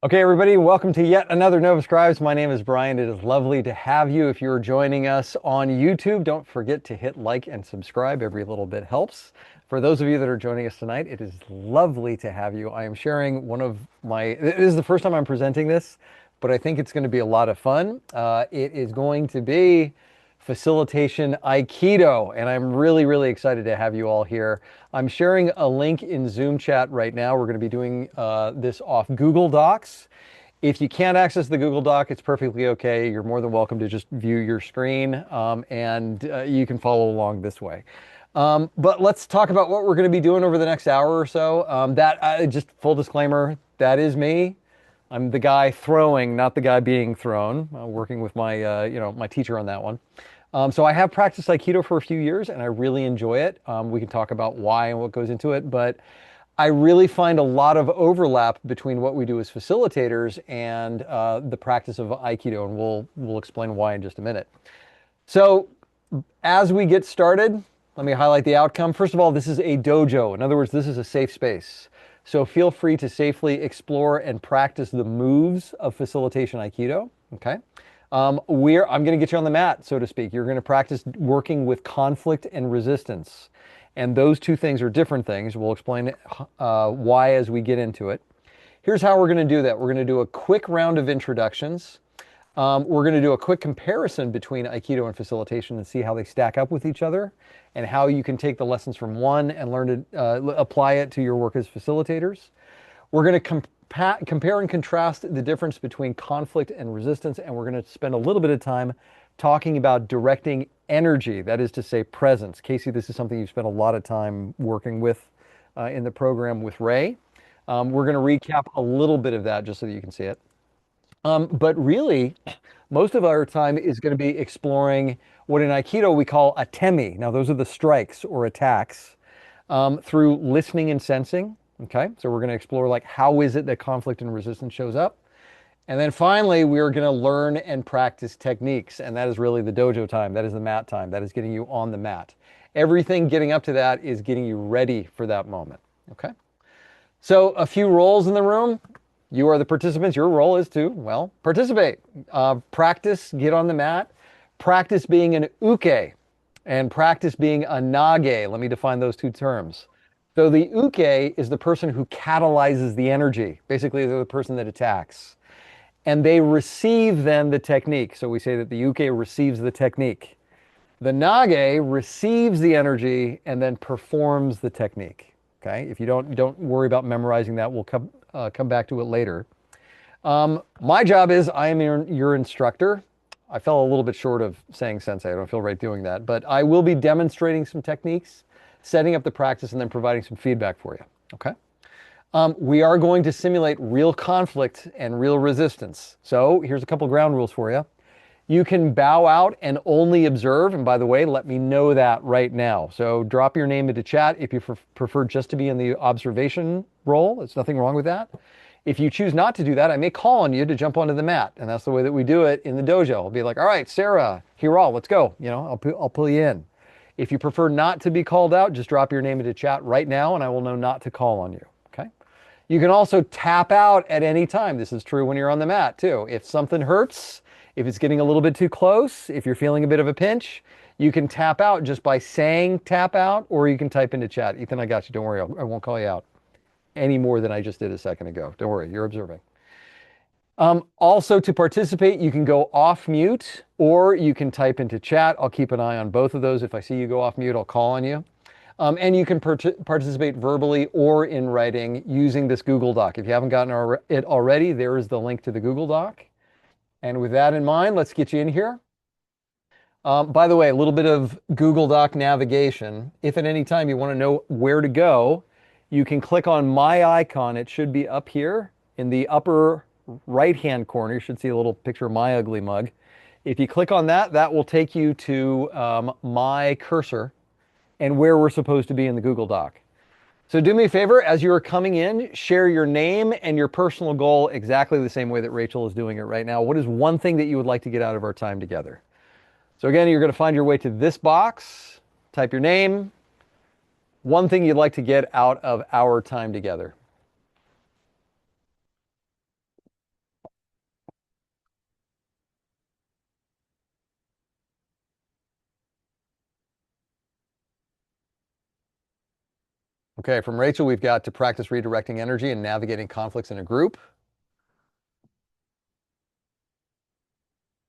Okay, everybody, welcome to yet another Nova Scribes. My name is Brian. It is lovely to have you. If you're joining us on YouTube, don't forget to hit like and subscribe. Every little bit helps. For those of you that are joining us tonight, it is lovely to have you. I am sharing one of my, this is the first time I'm presenting this, but I think it's going to be a lot of fun. It is going to be Facilitation Aikido, and I'm really, really excited to have you all here. I'm sharing a link in Zoom chat right now. We're going to be doing this off Google Docs. If you can't access the Google Doc, it's perfectly okay. You're more than welcome to just view your screen, and you can follow along this way. But let's talk about what we're going to be doing over the next hour or so. Just full disclaimer, that is me. I'm the guy throwing, not the guy being thrown. Working with my, my teacher on that one. So I have practiced Aikido for a few years, and I really enjoy it. We can talk about why and what goes into it, but I really find a lot of overlap between what we do as facilitators and the practice of Aikido, and we'll explain why in just a minute. So as we get started, let me highlight the outcome. First of all, this is a dojo. In other words, this is a safe space. So feel free to safely explore and practice the moves of Facilitation Aikido, okay? I'm going to get you on the mat, so to speak. You're going to practice working with conflict and resistance. And those two things are different things. We'll explain why as we get into it. Here's how we're going to do that. We're going to do a quick round of introductions. We're going to do a quick comparison between Aikido and Facilitation and see how they stack up with each other and how you can take the lessons from one and learn to apply it to your work as facilitators. We're going to compare and contrast the difference between conflict and resistance, and we're going to spend a little bit of time talking about directing energy, that is to say presence. Casey, this is something you've spent a lot of time working with in the program with Ray. We're going to recap a little bit of that just so that you can see it. But really, most of our time is going to be exploring what in Aikido we call atemi. Now, those are the strikes or attacks through listening and sensing. Okay, so we're going to explore like how is it that conflict and resistance shows up. And then finally, we're going to learn and practice techniques. And that is really the dojo time. That is the mat time. That is getting you on the mat. Everything getting up to that is getting you ready for that moment. Okay, so a few roles in the room. You are the participants. Your role is to, well, participate. Practice, get on the mat. Practice being an uke and practice being a nage. Let me define those two terms. So the uke is the person who catalyzes the energy. Basically, they're the person that attacks. And they receive then the technique. So we say that the uke receives the technique. The nage receives the energy and then performs the technique. Okay, if you don't worry about memorizing that, we'll come back to it later. My job is I am your instructor. I fell a little bit short of saying sensei. I don't feel right doing that, but I will be demonstrating some techniques, setting up the practice, and then providing some feedback for you. Okay. We are going to simulate real conflict and real resistance. So here's a couple ground rules for you. You can bow out and only observe. And by the way, let me know that right now. So drop your name into chat if you prefer just to be in the observation role. There's nothing wrong with that. If you choose not to do that, I may call on you to jump onto the mat. And that's the way that we do it in the dojo. I'll be like, all right, Sarah, Hiral, let's go. I'll pull you in. If you prefer not to be called out, just drop your name into chat right now and I will know not to call on you. Okay. You can also tap out at any time. This is true when you're on the mat too. If something hurts, if it's getting a little bit too close, if you're feeling a bit of a pinch, you can tap out just by saying tap out, or you can type into chat. Ethan, I got you. Don't worry. I won't call you out any more than I just did a second ago. Don't worry. You're observing. Also, to participate, you can go off mute, or you can type into chat. I'll keep an eye on both of those. If I see you go off mute, I'll call on you. And you can participate verbally or in writing using this Google Doc. If you haven't gotten it already, there is the link to the Google Doc. And with that in mind, let's get you in here. By the way, a little bit of Google Doc navigation. If at any time you want to know where to go, you can click on my icon. It should be up here in the upper right-hand corner. You should see a little picture of my ugly mug. If you click on that, that will take you to my cursor and where we're supposed to be in the Google Doc. So do me a favor, as you're coming in, share your name and your personal goal exactly the same way that Rachel is doing it right now. What is one thing that you would like to get out of our time together? So again, you're going to find your way to this box, type your name, one thing you'd like to get out of our time together. Okay, from Rachel, we've got to practice redirecting energy and navigating conflicts in a group.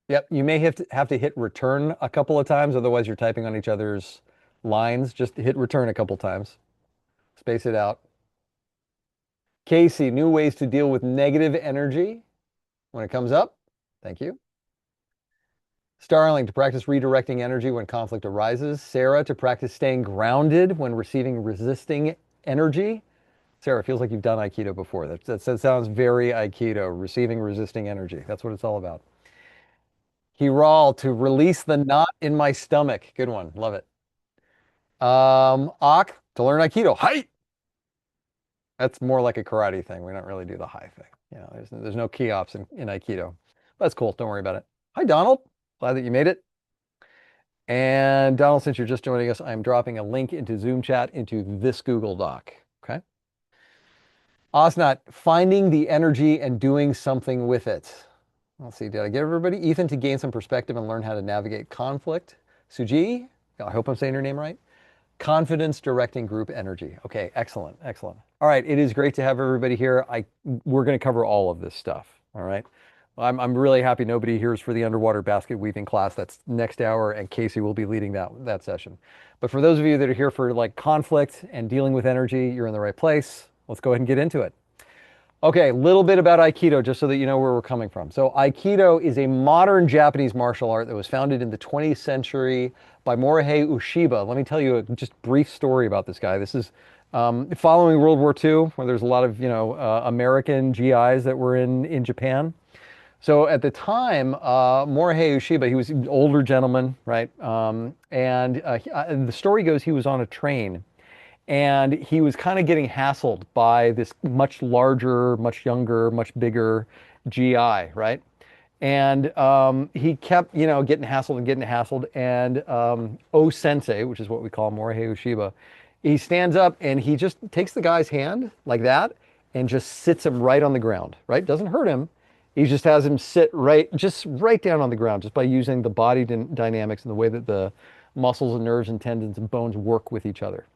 Yep, you may have to hit return a couple of times, otherwise you're typing on each other's lines. Just hit return a couple times. Space it out. Casey, new ways to deal with negative energy when it comes up. Thank you. Starling, to practice redirecting energy when conflict arises. Sarah, to practice staying grounded when receiving resisting energy. Sarah, feels like you've done Aikido before. That sounds very Aikido, receiving resisting energy. That's what it's all about. Hiral, to release the knot in my stomach. Good one. Love it. Ak, to learn Aikido. Hi! That's more like a karate thing. We don't really do the high thing. There's no key ops in Aikido. That's cool. Don't worry about it. Hi, Donald. Glad that you made it. And Donald, since you're just joining us, I'm dropping a link into Zoom chat into this Google Doc. Okay. Osnat, finding the energy and doing something with it. Let's see, did I get everybody? Ethan, to gain some perspective and learn how to navigate conflict. Suji, I hope I'm saying your name right. Confidence directing group energy. Okay, excellent, excellent. All right, it is great to have everybody here. We're going to cover all of this stuff. All right. I'm really happy nobody here is for the underwater basket weaving class. That's next hour, and Casey will be leading that session. But for those of you that are here for like conflict and dealing with energy, you're in the right place. Let's go ahead and get into it. Okay, a little bit about Aikido, just so that you know where we're coming from. So Aikido is a modern Japanese martial art that was founded in the 20th century by Morihei Ueshiba. Let me tell you a just brief story about this guy. This is following World War II, where there's a lot of American GIs that were in Japan. So at the time, Morihei Ueshiba, he was an older gentleman, right? And the story goes he was on a train and he was kind of getting hassled by this much larger, much younger, much bigger GI, right? And he kept, getting hassled and getting hassled. And O Sensei, which is what we call Morihei Ueshiba, he stands up and he just takes the guy's hand like that and just sits him right on the ground, right? Doesn't hurt him. He just has him sit just right down on the ground, just by using the body dynamics and the way that the muscles and nerves and tendons and bones work with each other.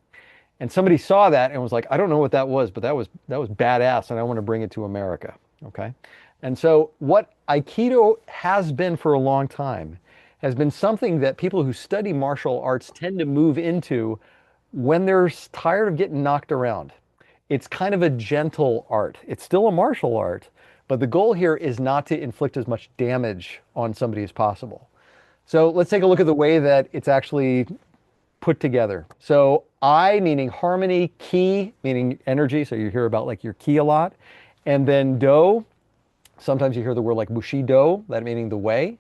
And somebody saw that and was like, I don't know what that was, but that was badass, and I want to bring it to America. Okay. And so what Aikido has been for a long time has been something that people who study martial arts tend to move into when they're tired of getting knocked around. It's kind of a gentle art. It's still a martial art, but the goal here is not to inflict as much damage on somebody as possible. So let's take a look at the way that it's actually put together. So I meaning harmony, ki meaning energy. So you hear about like your ki a lot. And then do, sometimes you hear the word like bushido, that meaning the way.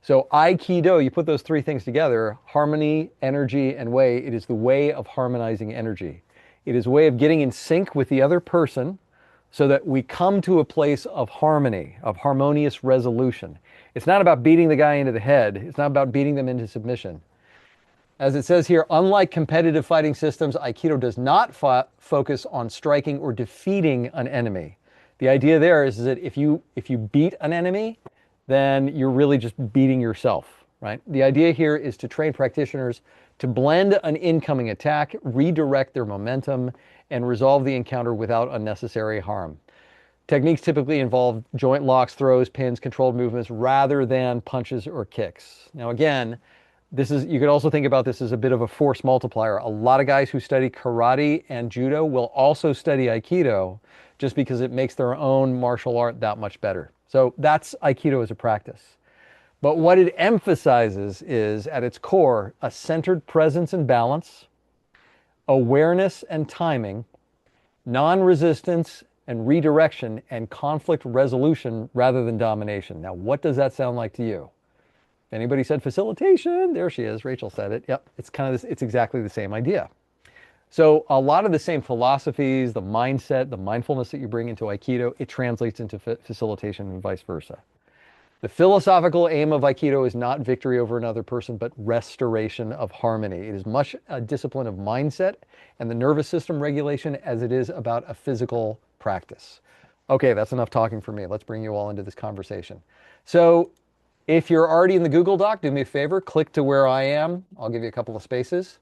So Aikido, you put those three things together, harmony, energy, and way. It is the way of harmonizing energy. It is a way of getting in sync with the other person so that we come to a place of harmony, of harmonious resolution. It's not about beating the guy into the head. It's not about beating them into submission. As it says here, unlike competitive fighting systems, Aikido does not focus on striking or defeating an enemy. The idea there is that if you beat an enemy, then you're really just beating yourself, right? The idea here is to train practitioners to blend an incoming attack, redirect their momentum, and resolve the encounter without unnecessary harm. Techniques typically involve joint locks, throws, pins, controlled movements, rather than punches or kicks. Now again, you could also think about this as a bit of a force multiplier. A lot of guys who study karate and judo will also study Aikido just because it makes their own martial art that much better. So that's Aikido as a practice. But what it emphasizes is, at its core, a centered presence and balance, awareness and timing, non-resistance and redirection, and conflict resolution rather than domination. Now, what does that sound like to you? Anybody said facilitation? There she is. Rachel said it. Yep. It's kind of this, it's exactly the same idea. So a lot of the same philosophies, the mindset, the mindfulness that you bring into Aikido, it translates into facilitation and vice versa. The philosophical aim of Aikido is not victory over another person, but restoration of harmony. It is much a discipline of mindset and the nervous system regulation as it is about a physical practice. Okay, that's enough talking for me. Let's bring you all into this conversation. So if you're already in the Google Doc, do me a favor, click to where I am. I'll give you a couple of spaces.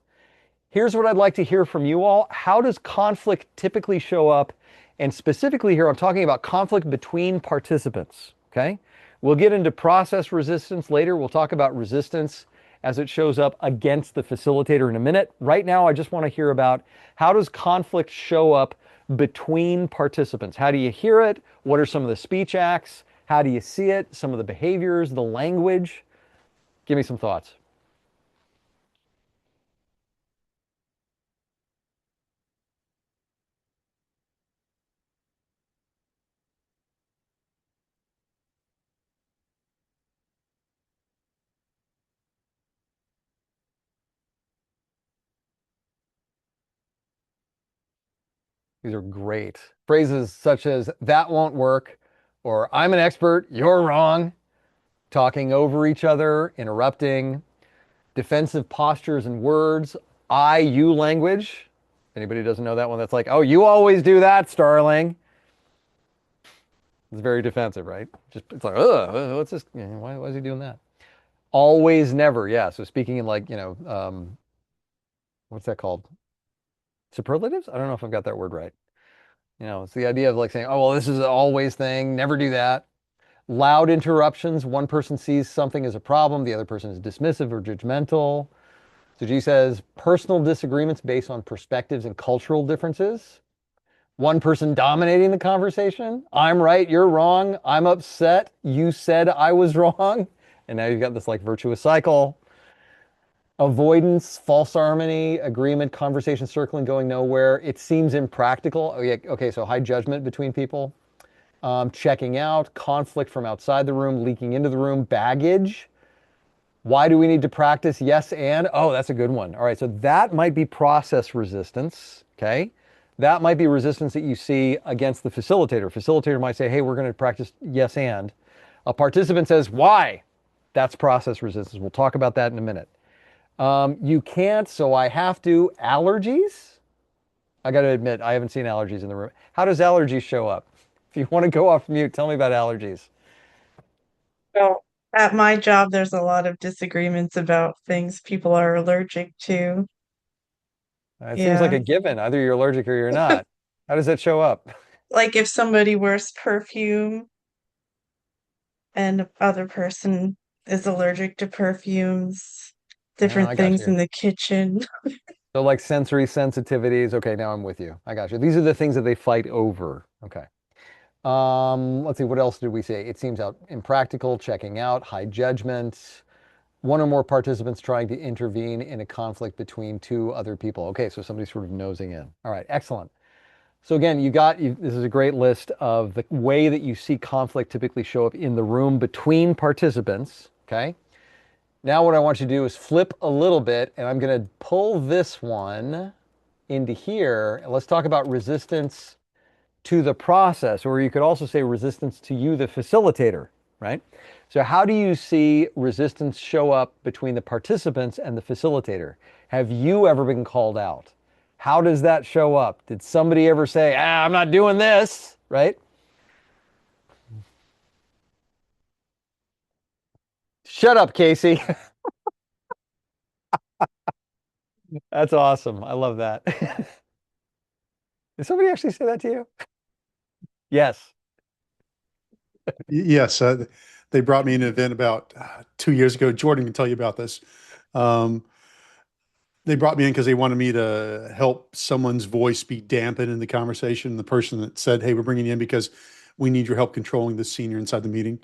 Here's what I'd like to hear from you all. How does conflict typically show up? And specifically here, I'm talking about conflict between participants, okay? We'll get into process resistance later. We'll talk about resistance as it shows up against the facilitator in a minute. Right now, I just want to hear about how does conflict show up between participants? How do you hear it? What are some of the speech acts? How do you see it? Some of the behaviors, the language? Give me some thoughts. These are great. Phrases such as, that won't work, or I'm an expert, you're wrong, talking over each other, interrupting, defensive postures and words, I, you language. Anybody who doesn't know that one, that's like, oh, you always do that, Starling. It's very defensive, right? Just it's like, what's this? Why is he doing that? Always, never. Yeah. So speaking in like, what's that called? Superlatives? I don't know if I've got that word right. It's the idea of like saying, oh, well, this is an always thing. Never do that. Loud interruptions. One person sees something as a problem, the other person is dismissive or judgmental. So G says personal disagreements based on perspectives and cultural differences. One person dominating the conversation. I'm right, you're wrong. I'm upset. You said I was wrong. And now you've got this like virtuous cycle. Avoidance, false harmony, agreement, conversation circling, going nowhere. It seems impractical. Oh, yeah. Okay, so high judgment between people. Checking out, conflict from outside the room, leaking into the room, baggage. Why do we need to practice yes and? Oh, that's a good one. All right, so that might be process resistance, okay? That might be resistance that you see against the facilitator. Facilitator might say, hey, we're going to practice yes and. A participant says, why? That's process resistance. We'll talk about that in a minute. You can't, so I have to. Allergies? I got to admit, I haven't seen allergies in the room. How does allergies show up? If you want to go off mute, tell me about allergies. Well, at my job, there's a lot of disagreements about things people are allergic to. It seems like Yeah. a given. Either you're allergic or you're not. How does that show up? Like if somebody wears perfume and the other person is allergic to perfumes, Yeah, different I got things you. in the kitchen. So like sensory sensitivities. Okay, now I'm with you. I got you. These are the things that they fight over. Okay. Let's see, what else did we say? It seems out impractical, checking out, high judgment, one or more participants trying to intervene in a conflict between two other people. Okay, so somebody's sort of nosing in. All right, excellent. So again, this is a great list of the way that you see conflict typically show up in the room between participants. Okay. Now what I want you to do is flip a little bit, and I'm going to pull this one into here. And let's talk about resistance to the process, or you could also say resistance to you, the facilitator, right? So how do you see resistance show up between the participants and the facilitator? Have you ever been called out? How does that show up? Did somebody ever say, I'm not doing this, right? Shut up, Casey. That's awesome. I love that. Did somebody actually say that to you? Yes. Yes, they brought me an event about 2 years ago. Jordan can tell you about this. Um, they brought me in because they wanted me to help someone's voice be dampened in the conversation. The person that said, "Hey, we're bringing you in because we need your help controlling the senior inside the meeting."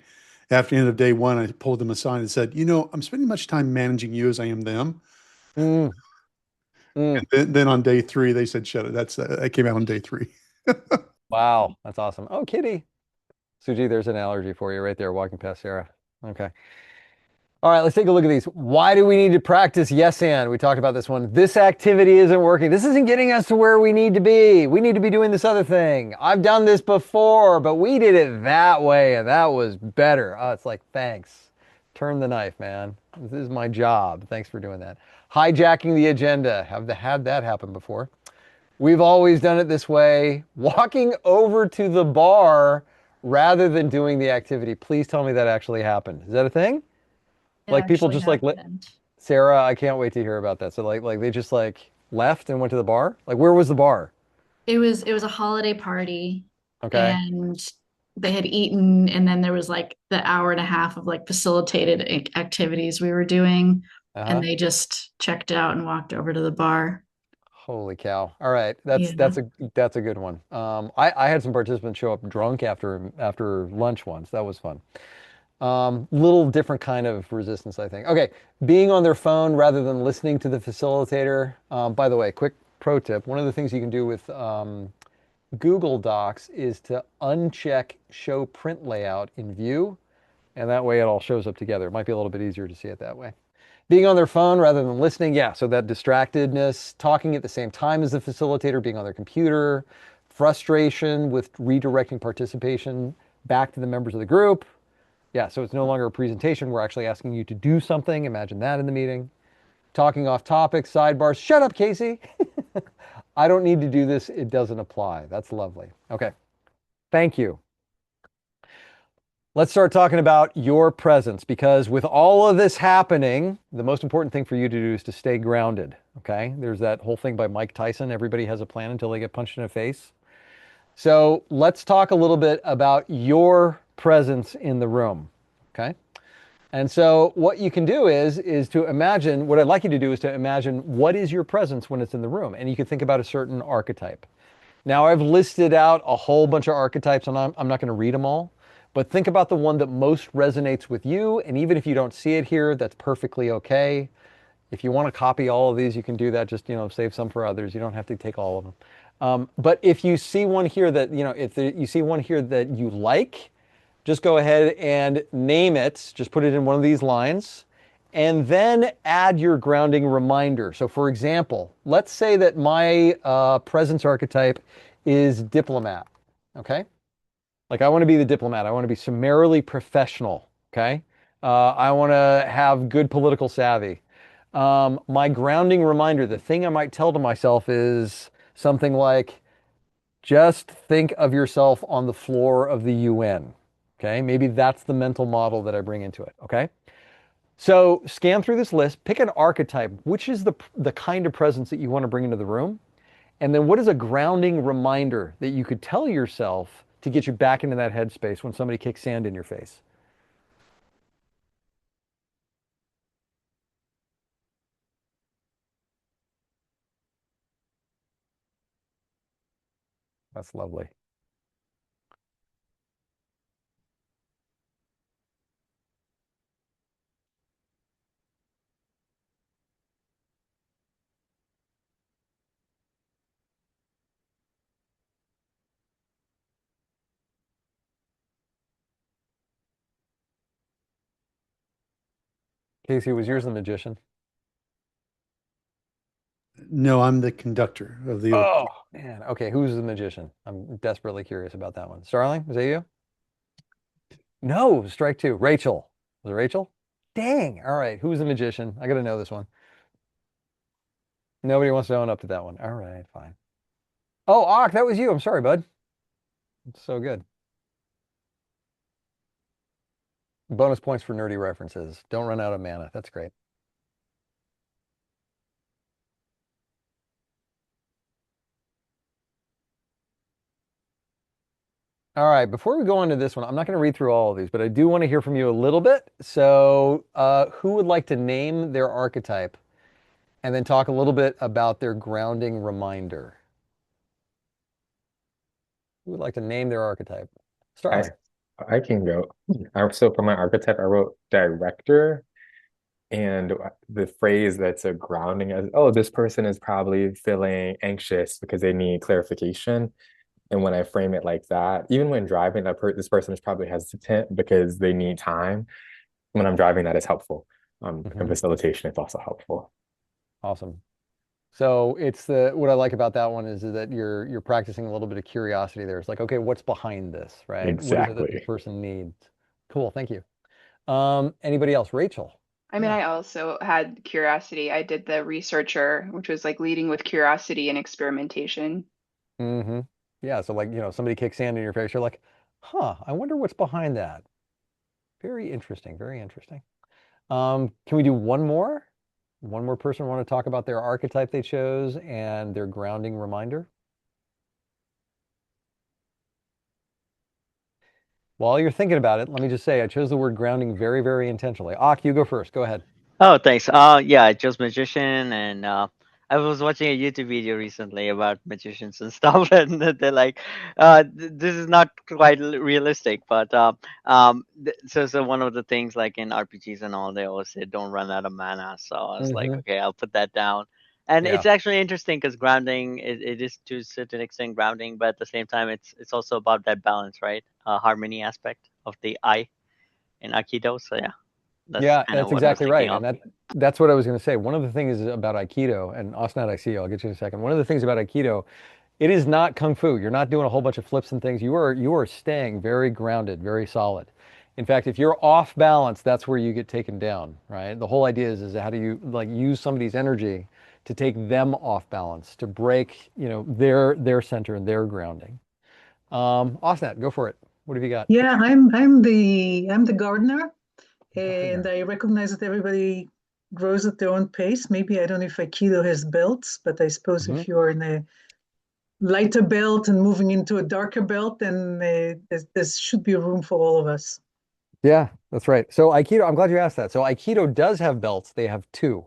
After the end of day one, I pulled them aside and said, I'm spending much time managing you as I am them." Mm, mm. And then on day three, they said, "Shut it." That came out on day three. Wow, that's awesome. Oh, Kitty. Suji, there's an allergy for you right there walking past Sarah. Okay. All right, let's take a look at these. Why do we need to practice yes and? We talked about this one. This activity isn't working. This isn't getting us to where we need to be. We need to be doing this other thing. I've done this before, but we did it that way and that was better. Oh, it's like, thanks. Turn the knife, man. This is my job. Thanks for doing that. Hijacking the agenda. Have had that happen before. We've always done it this way. Walking over to the bar rather than doing the activity. Please tell me that actually happened. Is that a thing? It Like people actually just like happened. Sarah, I can't wait to hear about that. So like they just like left and went to the bar? Like, where was the bar? It was a holiday party Okay. and they had eaten and then there was like the hour and a half of like facilitated activities we were doing and Uh-huh. they just checked out and walked over to the bar. Holy cow. All right. Yeah. That's a good one. I had some participants show up drunk after lunch once. That was fun. Little different kind of resistance, I think. Okay, being on their phone rather than listening to the facilitator. By the way, quick pro tip: one of the things you can do with Google Docs is to uncheck Show Print Layout in View, and that way it all shows up together. It might be a little bit easier to see it that way. Being on their phone rather than listening, yeah, so that distractedness, talking at the same time as the facilitator, being on their computer, frustration with redirecting participation back to the members of the group. Yeah, so it's no longer a presentation. We're actually asking you to do something. Imagine that in the meeting. Talking off topic, sidebars. Shut up, Casey. I don't need to do this. It doesn't apply. That's lovely. Okay, thank you. Let's start talking about your presence because with all of this happening, the most important thing for you to do is to stay grounded. Okay, there's that whole thing by Mike Tyson. Everybody has a plan until they get punched in the face. So let's talk a little bit about your presence in the room. Okay. And so what you can do is to imagine, what I'd like you to do is to imagine what is your presence when it's in the room. And you can think about a certain archetype. Now I've listed out a whole bunch of archetypes and I'm not going to read them all, but think about the one that most resonates with you. And even if you don't see it here, that's perfectly okay. If you want to copy all of these, you can do that. Just, save some for others. You don't have to take all of them. But if you see one here that, you see one here that you like, just go ahead and name it. Just put it in one of these lines and then add your grounding reminder. So for example, let's say that my presence archetype is diplomat. Okay. Like I want to be the diplomat. I want to be summarily professional. Okay. I want to have good political savvy. My grounding reminder, the thing I might tell to myself is something like, just think of yourself on the floor of the UN. Okay, maybe that's the mental model that I bring into it. Okay, so scan through this list, pick an archetype. Which is the kind of presence that you want to bring into the room? And then what is a grounding reminder that you could tell yourself to get you back into that headspace when somebody kicks sand in your face? That's lovely. Casey, was yours the magician? No, I'm the conductor of the Oh, orchestra. man. Okay, who's the magician? I'm desperately curious about that one. Starling, was that you? No, strike two. Rachel. Was it Rachel? Dang. All right. Who's the magician? I got to know this one. Nobody wants to own up to that one. All right, fine. Oh, Ak, that was you. I'm sorry, bud. It's so good. Bonus points for nerdy references. Don't run out of mana. That's great. All right, before we go into this one, I'm not going to read through all of these, but I do want to hear from you a little bit. So, who would like to name their archetype and then talk a little bit about their grounding reminder? Who would like to name their archetype? I Starling. I can go. So for my archetype, I wrote director, and the phrase that's a grounding as, oh, this person is probably feeling anxious because they need clarification. And when I frame it like that, even when driving, this person is probably hesitant because they need time. When I'm driving, that is helpful. And Mhm. facilitation is also helpful. Awesome. So it's what I like about that one is that you're practicing a little bit of curiosity there. It's like, okay, what's behind this, right? What is it that this Exactly. person needs? Cool, thank you. Anybody else? Rachel. I mean, Yeah. I also had curiosity. I did the researcher, which was like leading with curiosity and experimentation. Mm-hmm. Yeah. So like, somebody kicks sand in your face, you're like, huh, I wonder what's behind that. Very interesting, very interesting. Can we do one more? One more person want to talk about their archetype they chose and their grounding reminder? While you're thinking about it, let me just say I chose the word grounding very, very intentionally. Ak, you go first. Go ahead. Oh, thanks. Yeah, I chose magician, and I was watching a YouTube video recently about magicians and stuff, and they're like, this is not quite realistic, but so one of the things like in RPGs and all, they always say don't run out of mana. So I was like, Hmm. okay, I'll put that down. And Yeah. it's actually interesting because grounding it is to a certain extent grounding, but at the same time, it's also about that balance, right? Harmony aspect of the I in Aikido. So yeah, that's Yeah, kind of that's what I was exactly thinking right. of. And that's what I was going to say. One of the things about Aikido, and Osnat, I see you, I'll get you in a second. One of the things about Aikido, it is not kung fu. You're not doing a whole bunch of flips and things. You are staying very grounded, very solid. In fact, if you're off balance, that's where you get taken down, right? The whole idea is how do you like use somebody's energy to take them off balance, to break, their center and their grounding. Osnat, go for it. What have you got? Yeah, I'm the gardener, and Gardener. I recognize that everybody grows at their own pace. Maybe I don't know if Aikido has belts, but I suppose Hmm. if you're in a lighter belt and moving into a darker belt, then there should be room for all of us. Yeah, that's right. So Aikido, I'm glad you asked that. So Aikido does have belts. They have two.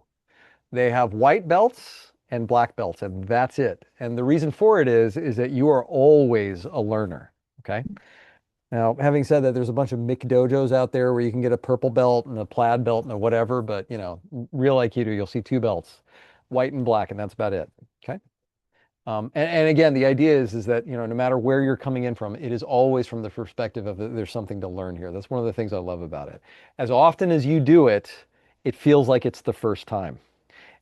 They have white belts and black belts, and that's it. And the reason for it is that you are always a learner. Okay. Now, having said that, there's a bunch of Mick dojos out there where you can get a purple belt and a plaid belt and a whatever, but real Aikido, you'll see two belts, white and black, and that's about it. Okay. And again, the idea is that no matter where you're coming in from, it is always from the perspective of there's something to learn here. That's one of the things I love about it. As often as you do it, it feels like it's the first time.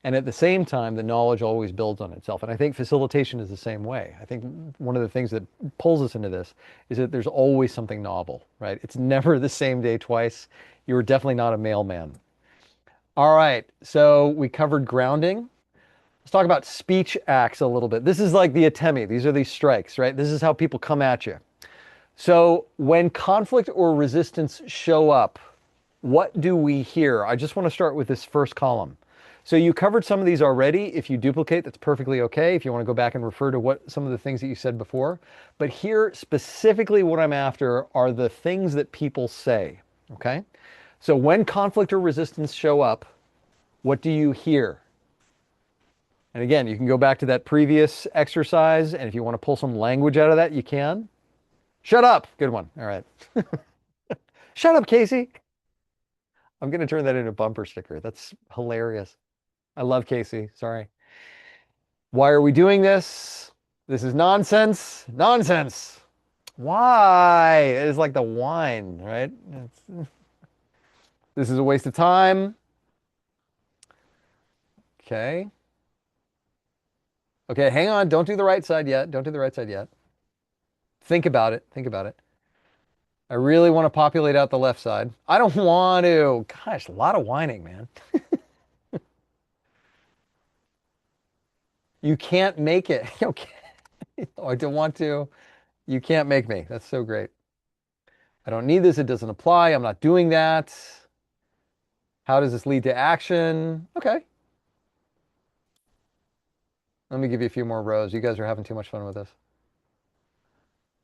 And at the same time, the knowledge always builds on itself. And I think facilitation is the same way. I think one of the things that pulls us into this is that there's always something novel, right? It's never the same day twice. You're definitely not a mailman. All right, so we covered grounding. Let's talk about speech acts a little bit. This is like the atemi. These are these strikes, right? This is how people come at you. So when conflict or resistance show up, what do we hear? I just want to start with this first column. So you covered some of these already. If you duplicate, that's perfectly okay. If you want to go back and refer to what some of the things that you said before. But here, specifically what I'm after are the things that people say, okay? So when conflict or resistance show up, what do you hear? And again, you can go back to that previous exercise, and if you want to pull some language out of that, you can. Shut up. Good one. All right. Shut up, Casey. I'm going to turn that into a bumper sticker. That's hilarious. I love Casey. Sorry. Why are we doing this? This is nonsense. Nonsense. Why? It's like the wine, right? This is a waste of time. Okay. Okay, hang on. Don't do the right side yet. Don't do the right side yet. Think about it. Think about it. I really want to populate out the left side. I don't want to. Gosh, a lot of whining, man. You can't make it. Okay. I don't want to. You can't make me. That's so great. I don't need this. It doesn't apply. I'm not doing that. How does this lead to action? Okay. Let me give you a few more rows. You guys are having too much fun with this.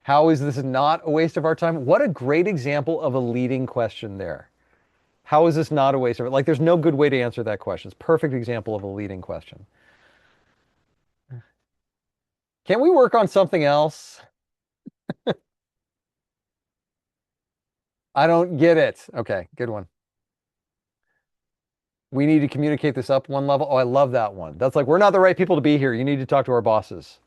How is this not a waste of our time? What a great example of a leading question there. How is this not a waste of it? Like, there's no good way to answer that question. It's a perfect example of a leading question. Can we work on something else? I don't get it. Okay, good one. We need to communicate this up one level. Oh, I love that one. That's like, we're not the right people to be here. You need to talk to our bosses.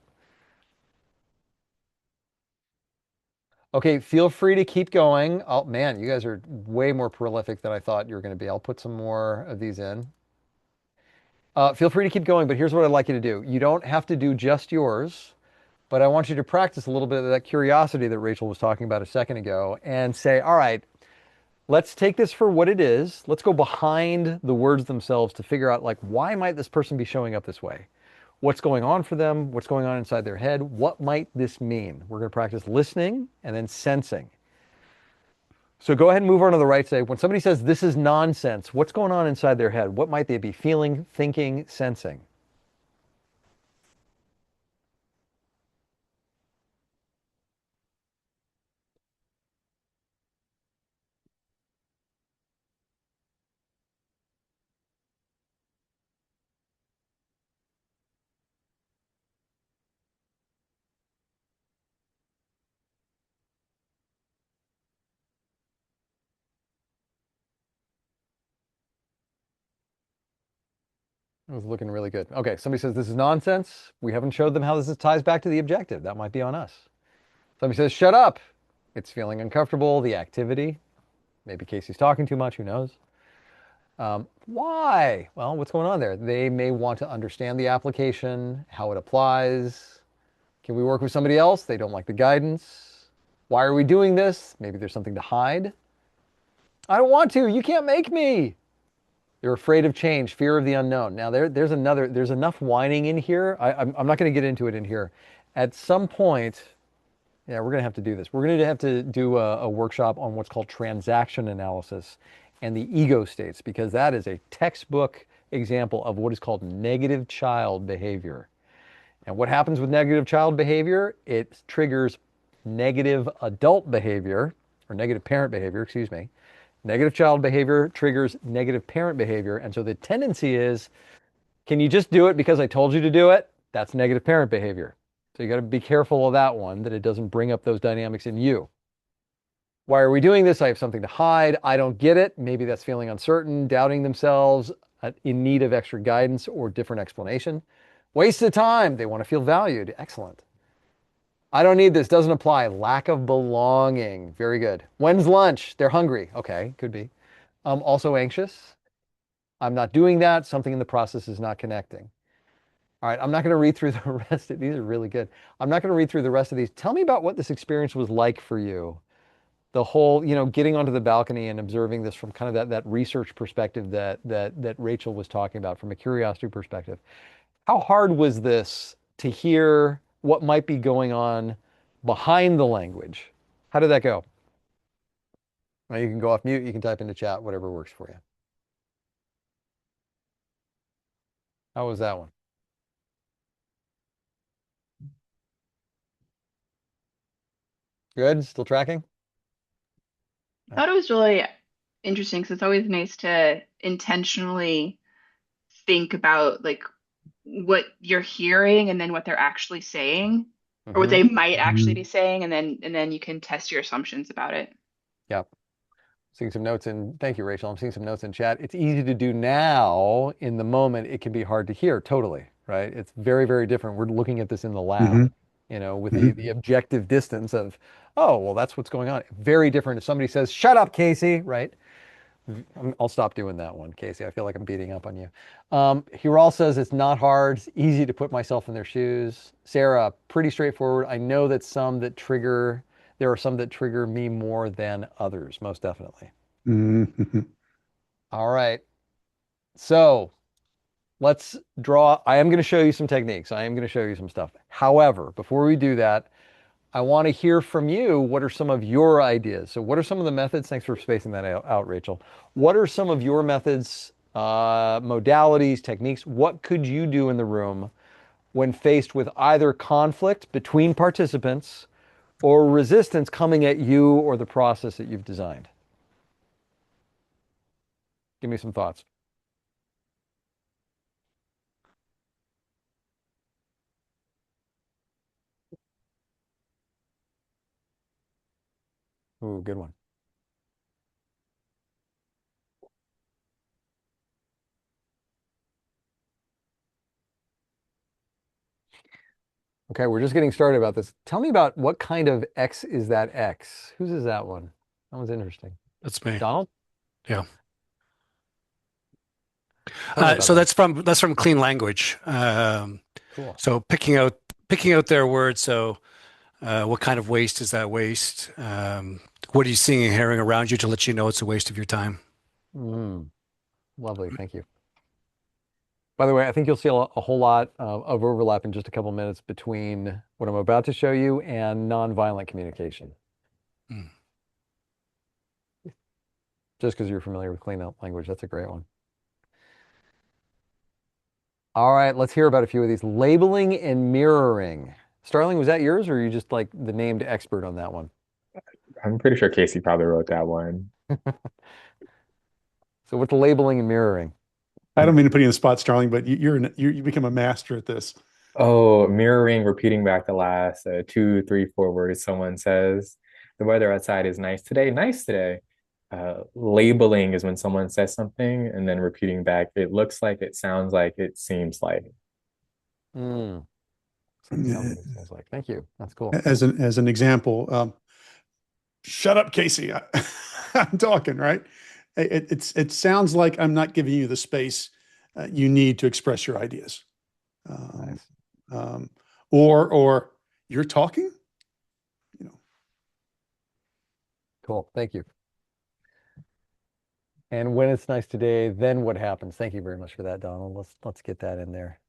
Okay, feel free to keep going. Oh, man, you guys are way more prolific than I thought you were going to be. I'll put some more of these in. Feel free to keep going, but here's what I'd like you to do. You don't have to do just yours, but I want you to practice a little bit of that curiosity that Rachel was talking about a second ago and say, all right, let's take this for what it is. Let's go behind the words themselves to figure out, like, why might this person be showing up this way? What's going on for them? What's going on inside their head? What might this mean? We're going to practice listening and then sensing. So go ahead and move on to the right side. When somebody says this is nonsense, what's going on inside their head? What might they be feeling, thinking, sensing? It was looking really good. Okay, somebody says this is nonsense. We haven't showed them how this ties back to the objective. That might be on us. Somebody says shut up. It's feeling uncomfortable, the activity. Maybe Casey's talking too much, who knows? Why? Well, what's going on there? They may want to understand the application, how it applies. Can we work with somebody else? They don't like the guidance. Why are we doing this? Maybe there's something to hide. I don't want to. You can't make me. They're afraid of change, fear of the unknown. Now, there's enough whining in here. I'm not going to get into it in here. At some point, yeah, we're going to have to do this. We're going to have to do a workshop on what's called transaction analysis and the ego states, because that is a textbook example of what is called negative child behavior. And what happens with negative child behavior? It triggers negative adult behavior, or negative parent behavior, excuse me. Negative child behavior triggers negative parent behavior. And so the tendency is, can you just do it because I told you to do it? That's negative parent behavior. So you got to be careful of that one, that it doesn't bring up those dynamics in you. Why are we doing this? I have something to hide. I don't get it. Maybe that's feeling uncertain, doubting themselves, in need of extra guidance or different explanation. Waste of time. They want to feel valued. Excellent. I don't need this. Doesn't apply. Lack of belonging. Very good. When's lunch? They're hungry. Okay, could be. Also anxious. I'm not doing that. Something in the process is not connecting. All right, I'm not going to read through the rest of these. Are really good. I'm not going to read through the rest of these. Tell me about what this experience was like for you. The whole, getting onto the balcony and observing this from kind of that research perspective that Rachel was talking about, from a curiosity perspective. How hard was this to hear what might be going on behind the language? How did that go? Now you can go off mute, you can type into chat, whatever works for you. How was that one? Good? Still tracking? I thought it was really interesting because it's always nice to intentionally think about like what you're hearing and then what they're actually saying, or what Mm-hmm. they might actually be saying, and then you can test your assumptions about it. Yep. Seeing some notes in, thank you, Rachel. I'm seeing some notes in chat. It's easy to do now. In the moment, it can be hard to hear. Totally, right? It's very, very different. We're looking at this in the lab, with the objective distance of, oh, well, that's what's going on. Very different if somebody says, shut up, Casey, right? I'll stop doing that one, Casey. I feel like I'm beating up on you. Hiral says it's not hard. It's easy to put myself in their shoes. Sarah, pretty straightforward. I know that there are some that trigger me more than others, most definitely. All right. So let's draw. I am going to show you some techniques. I am going to show you some stuff. However, before we do that, I want to hear from you. What are some of your ideas? So what are some of the methods? Thanks for spacing that out, Rachel. What are some of your methods, modalities, techniques? What could you do in the room when faced with either conflict between participants or resistance coming at you or the process that you've designed? Give me some thoughts. Ooh, good one. Okay, we're just getting started about this. Tell me about what kind of X is that X? Whose is that one? That one's interesting. That's me. Donald? Yeah. Tell me about So that. that's from clean language. Cool. So picking out their words. So what kind of waste is that waste? What are you seeing and hearing around you to let you know it's a waste of your time? Lovely, thank you. By the way, I think you'll see a whole lot of overlap in just a couple minutes between what I'm about to show you and nonviolent communication. just because you're familiar with clean up language. That's a great one. All right, let's hear about a few of these. Labeling and mirroring. Starling, was that yours, or are you just like the named expert on that one? I'm pretty sure Casey probably wrote that one. So what's labeling and mirroring? I don't mean to put you in the spot, Starling, but you become a master at this. Oh, mirroring, repeating back the last 2, 3, 4 words someone says. The weather outside is nice today. Nice today. Labeling is when someone says something and then repeating back. It looks like, it sounds like, it seems like. Mm. Sounds like it seems like. Thank you. That's cool. As an example, shut up, Casey. I'm talking, right? It sounds like I'm not giving you the space you need to express your ideas. Nice. Or you're talking, you know. Cool. Thank you. And when it's nice today, then what happens? Thank you very much for that, Donald. Let's get that in there.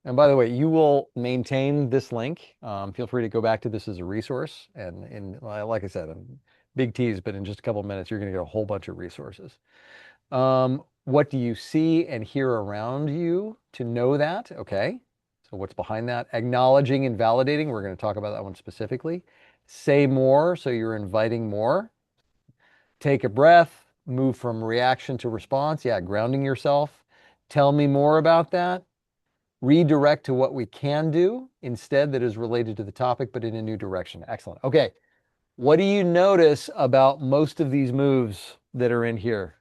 And by the way, you will maintain this link. Feel free to go back to this as a resource. And like I said, big tease, but in just a couple of minutes, you're going to get a whole bunch of resources. What do you see and hear around you to know that? Okay. So what's behind that? Acknowledging and validating. We're going to talk about that one specifically. Say more. So you're inviting more. Take a breath. Move from reaction to response. Yeah, grounding yourself. Tell me more about that. Redirect to what we can do instead that is related to the topic, but in a new direction. Excellent. Okay. What do you notice about most of these moves that are in here?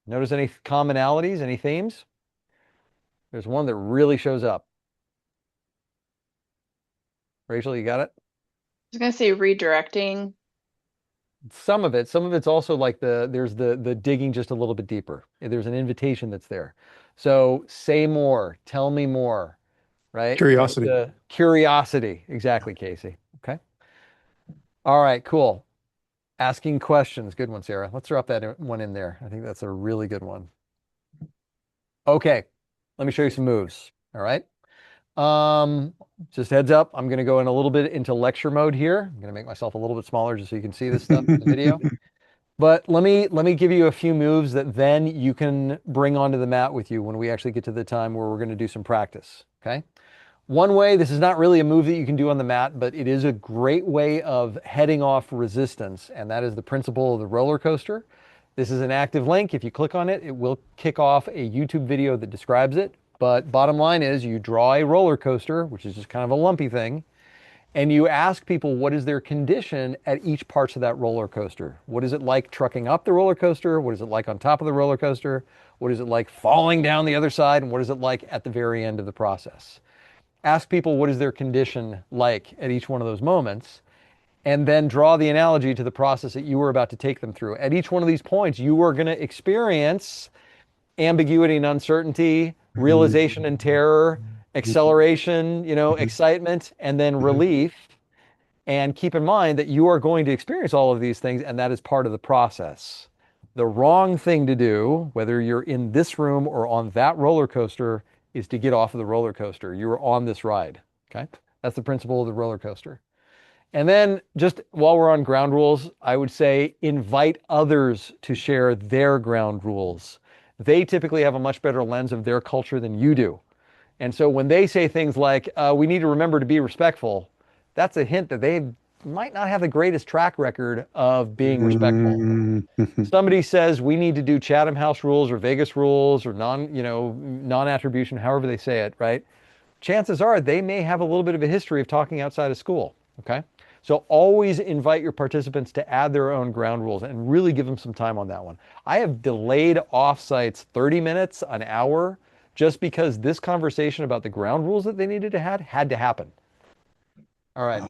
Notice any commonalities, any themes? There's one that really shows up. Rachel, you got it? I was gonna say redirecting. Some of it's also like there's the digging just a little bit deeper. There's an invitation that's there. So say more, tell me more, right? Curiosity. Curiosity. Exactly, Casey. Okay. All right, cool. Asking questions. Good one, Sarah. Let's drop that one in there. I think that's a really good one. Okay. Let me show you some moves. All right. Just heads up, I'm going to go in a little bit into lecture mode here. I'm going to make myself a little bit smaller just so you can see this stuff in the video. But let me give you a few moves that then you can bring onto the mat with you when we actually get to the time where we're going to do some practice. Okay. One way, this is not really a move that you can do on the mat, but it is a great way of heading off resistance, and that is the principle of the roller coaster. This is an active link. If you click on it, it will kick off a YouTube video that describes it. But bottom line is you draw a roller coaster, which is just kind of a lumpy thing, and you ask people what is their condition at each parts of that roller coaster. What is it like trucking up the roller coaster? What is it like on top of the roller coaster? What is it like falling down the other side? And what is it like at the very end of the process? Ask people what is their condition like at each one of those moments, and then draw the analogy to the process that you were about to take them through. At each one of these points, you are going to experience ambiguity and uncertainty, realization and terror, acceleration, excitement, and then relief. And keep in mind that you are going to experience all of these things, and that is part of the process. The wrong thing to do, whether you're in this room or on that roller coaster, is to get off of the roller coaster. You are on this ride. Okay. That's the principle of the roller coaster. And then just while we're on ground rules, I would say invite others to share their ground rules. They typically have a much better lens of their culture than you do. And so when they say things like, we need to remember to be respectful, that's a hint that they might not have the greatest track record of being respectful. Somebody says we need to do Chatham House rules or Vegas rules or non-attribution, however they say it, right? Chances are they may have a little bit of a history of talking outside of school, okay? So always invite your participants to add their own ground rules and really give them some time on that one. I have delayed offsites 30 minutes, an hour, just because this conversation about the ground rules that they needed to have had to happen. All right.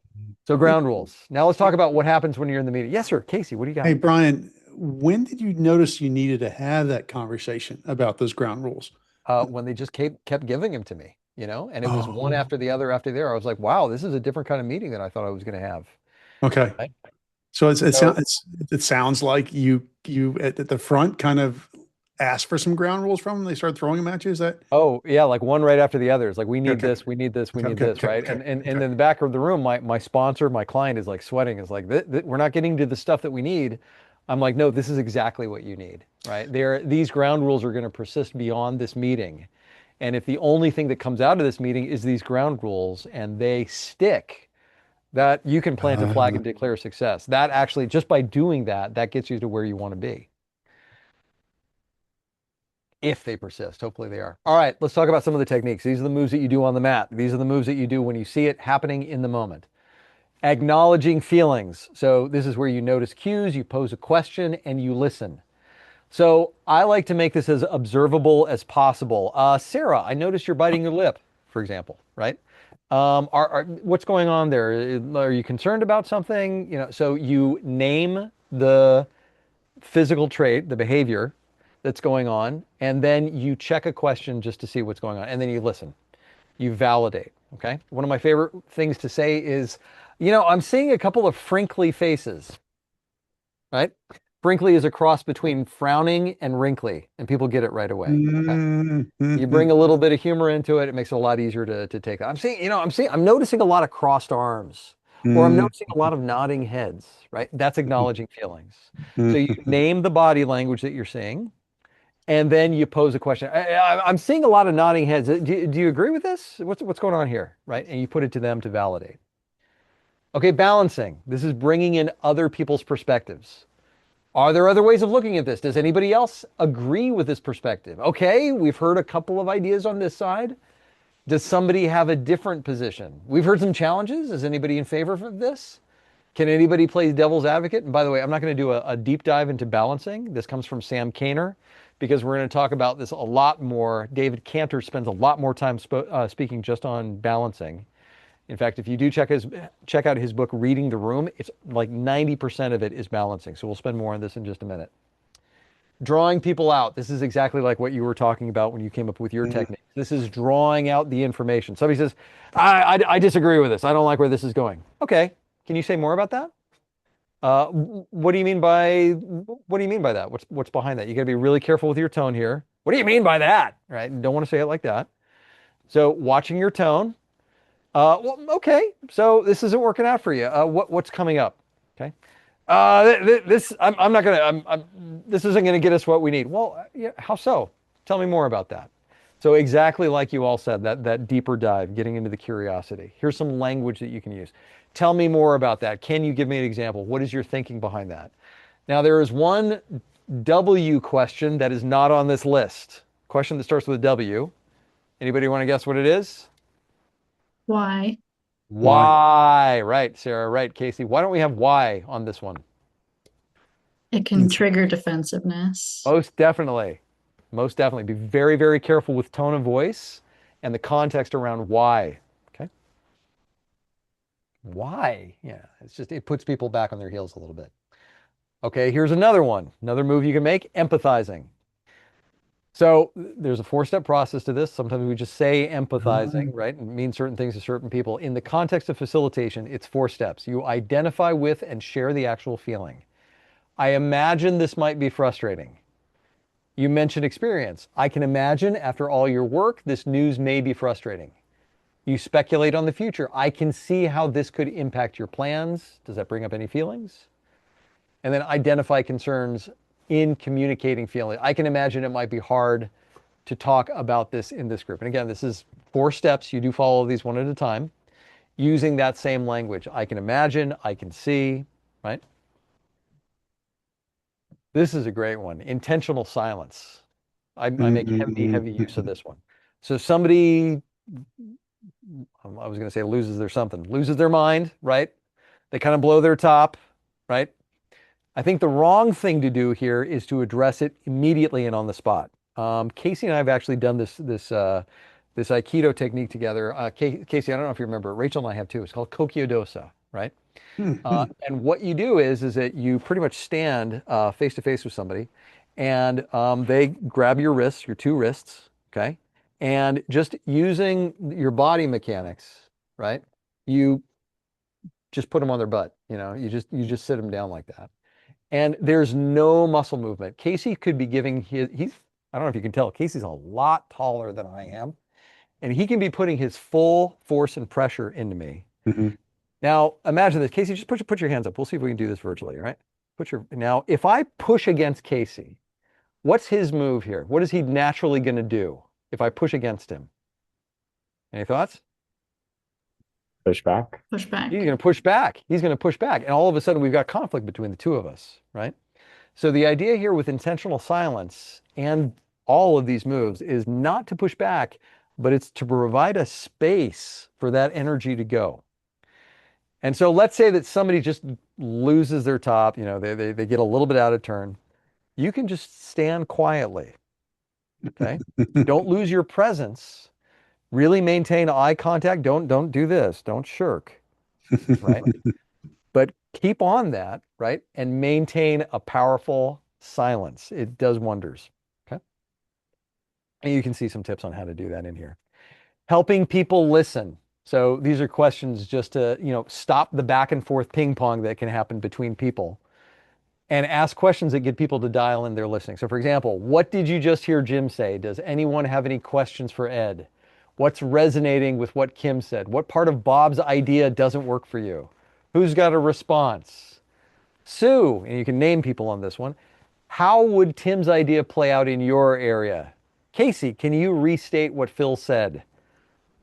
So ground rules. Now let's talk about what happens when you're in the meeting. Yes, sir. Casey, what do you got? Hey, Brian, when did you notice you needed to have that conversation about those ground rules? When they just kept giving them to me, and it was one after the other after there. I was like, wow, this is a different kind of meeting than I thought I was going to have. Okay. Right? So it sounds like you at the front kind of ask for some ground rules from them? They start throwing them at you? Is that Oh yeah, like one right after the other. It's like we need okay? this, we need this, we Okay, need okay, this, okay, right? okay, And okay. in the back of the room, my sponsor, my client is like sweating. Is like we're not getting to the stuff that we need. I'm like, no, this is exactly what you need, right? These ground rules are going to persist beyond this meeting. And if the only thing that comes out of this meeting is these ground rules and they stick, that you can plant a flag Uh, and declare success. That actually, just by doing that, that gets you to where you want to be. If they persist. Hopefully they are. All right, let's talk about some of the techniques. These are the moves that you do on the mat. These are the moves that you do when you see it happening in the moment. Acknowledging feelings. So this is where you notice cues, you pose a question, and you listen. So I like to make this as observable as possible. Sarah, I noticed you're biting your lip, for example, right? What's going on there? Are you concerned about something? So you name the physical trait, the behavior that's going on, and then you check a question just to see what's going on, and then you listen. You validate. Okay. One of my favorite things to say is, I'm seeing a couple of frinkly faces, right? Frinkly is a cross between frowning and wrinkly, and people get it right away. Okay. You bring a little bit of humor into it, it makes it a lot easier to take that. I'm noticing a lot of crossed arms, or I'm noticing a lot of nodding heads, right? That's acknowledging feelings. So you name the body language that you're seeing, and then you pose a question. I'm seeing a lot of nodding heads. Do you agree with this? What's going on here, right? And you put it to them to validate. Okay, balancing. This is bringing in other people's perspectives. Are there other ways of looking at this? Does anybody else agree with this perspective? Okay, we've heard a couple of ideas on this side. Does somebody have a different position? We've heard some challenges. Is anybody in favor of this? Can anybody play devil's advocate? And by the way, I'm not going to do a deep dive into balancing. This comes from Sam Kaner because we're going to talk about this a lot more. David Cantor spends a lot more time speaking just on balancing. In fact, if you do check out his book, Reading the Room, it's like 90% of it is balancing. So we'll spend more on this in just a minute. Drawing people out. This is exactly like what you were talking about when you came up with your technique. This is drawing out the information. Somebody says, I disagree with this. I don't like where this is going. Okay. Can you say more about that? What do you mean by that? What's behind that? You got to be really careful with your tone here. What do you mean by that? Right? Don't want to say it like that. So watching your tone. Well, okay. So this isn't working out for you. What's coming up? Okay. This I'm not gonna. This isn't gonna get us what we need. Well, yeah, how so? Tell me more about that. So exactly like you all said, that deeper dive, getting into the curiosity. Here's some language that you can use. Tell me more about that. Can you give me an example? What is your thinking behind that? Now there is one W question that is not on this list. Question that starts with a W. Anybody want to guess what it is? Why? Why? Right, Sarah. Right, Casey. Why don't we have why on this one? It can trigger defensiveness. Most definitely. Most definitely. Be very, very careful with tone of voice and the context around why. Okay. Why? Yeah. It puts people back on their heels a little bit. Okay. Here's another one. Another move you can make, empathizing. So there's a four-step process to this. Sometimes we just say empathizing, right? And mean certain things to certain people. In the context of facilitation, it's 4 steps. You identify with and share the actual feeling. I imagine this might be frustrating. You mentioned experience. I can imagine after all your work, this news may be frustrating. You speculate on the future. I can see how this could impact your plans. Does that bring up any feelings? And then identify concerns in communicating feelings. I can imagine it might be hard to talk about this in this group. And again, this is 4 steps. You do follow these one at a time using that same language. I can imagine, I can see, right? This is a great one. Intentional silence. I make heavy use of this one. So somebody, I was going to say loses their mind, right? They kind of blow their top, right? I think the wrong thing to do here is to address it immediately and on the spot. Casey and I have actually done this Aikido technique together. Casey, I don't know if you remember, Rachel and I have too. It's called Kokyo-dosa, right? And what you do is that you pretty much stand face to face with somebody, and they grab your wrists, your 2 wrists, okay? And just using your body mechanics, right? You just put them on their butt, you just sit them down like that. And there's no muscle movement. Casey could be giving he's I don't know if you can tell, Casey's a lot taller than I am, and he can be putting his full force and pressure into me. Mhm. Now, imagine this. Casey, just put your hands up. We'll see if we can do this virtually, all right? Now, if I push against Casey, what's his move here? What is he naturally going to do if I push against him? Any thoughts? Push back. Push back. He's going to push back. He's going to push back. And all of a sudden, we've got conflict between the two of us, right? So the idea here with intentional silence and all of these moves is not to push back, but it's to provide a space for that energy to go. And so let's say that somebody just loses their top, they get a little bit out of turn. You can just stand quietly, okay? Don't lose your presence. Really maintain eye contact. Don't do this. Don't shirk, right? But keep on that, right? And maintain a powerful silence. It does wonders, okay? And you can see some tips on how to do that in here. Helping people listen. So these are questions just to, stop the back and forth ping pong that can happen between people and ask questions that get people to dial in their listening. So for example, what did you just hear Jim say? Does anyone have any questions for Ed? What's resonating with what Kim said? What part of Bob's idea doesn't work for you? Who's got a response? Sue, and you can name people on this one. How would Tim's idea play out in your area? Casey, can you restate what Phil said?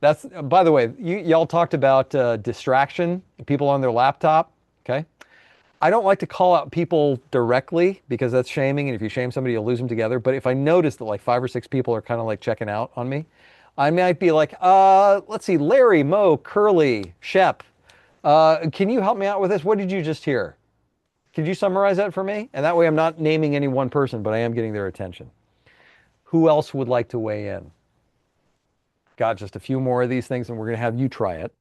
That's, by the way, y'all talked about distraction, people on their laptop, okay? I don't like to call out people directly because that's shaming, and if you shame somebody, you'll lose them together. But if I notice that like 5 or 6 people are kind of like checking out on me, I might be like, let's see, Larry, Mo, Curly, Shep, can you help me out with this? What did you just hear? Could you summarize that for me? And that way I'm not naming any one person, but I am getting their attention. Who else would like to weigh in? Got just a few more of these things, and we're going to have you try it.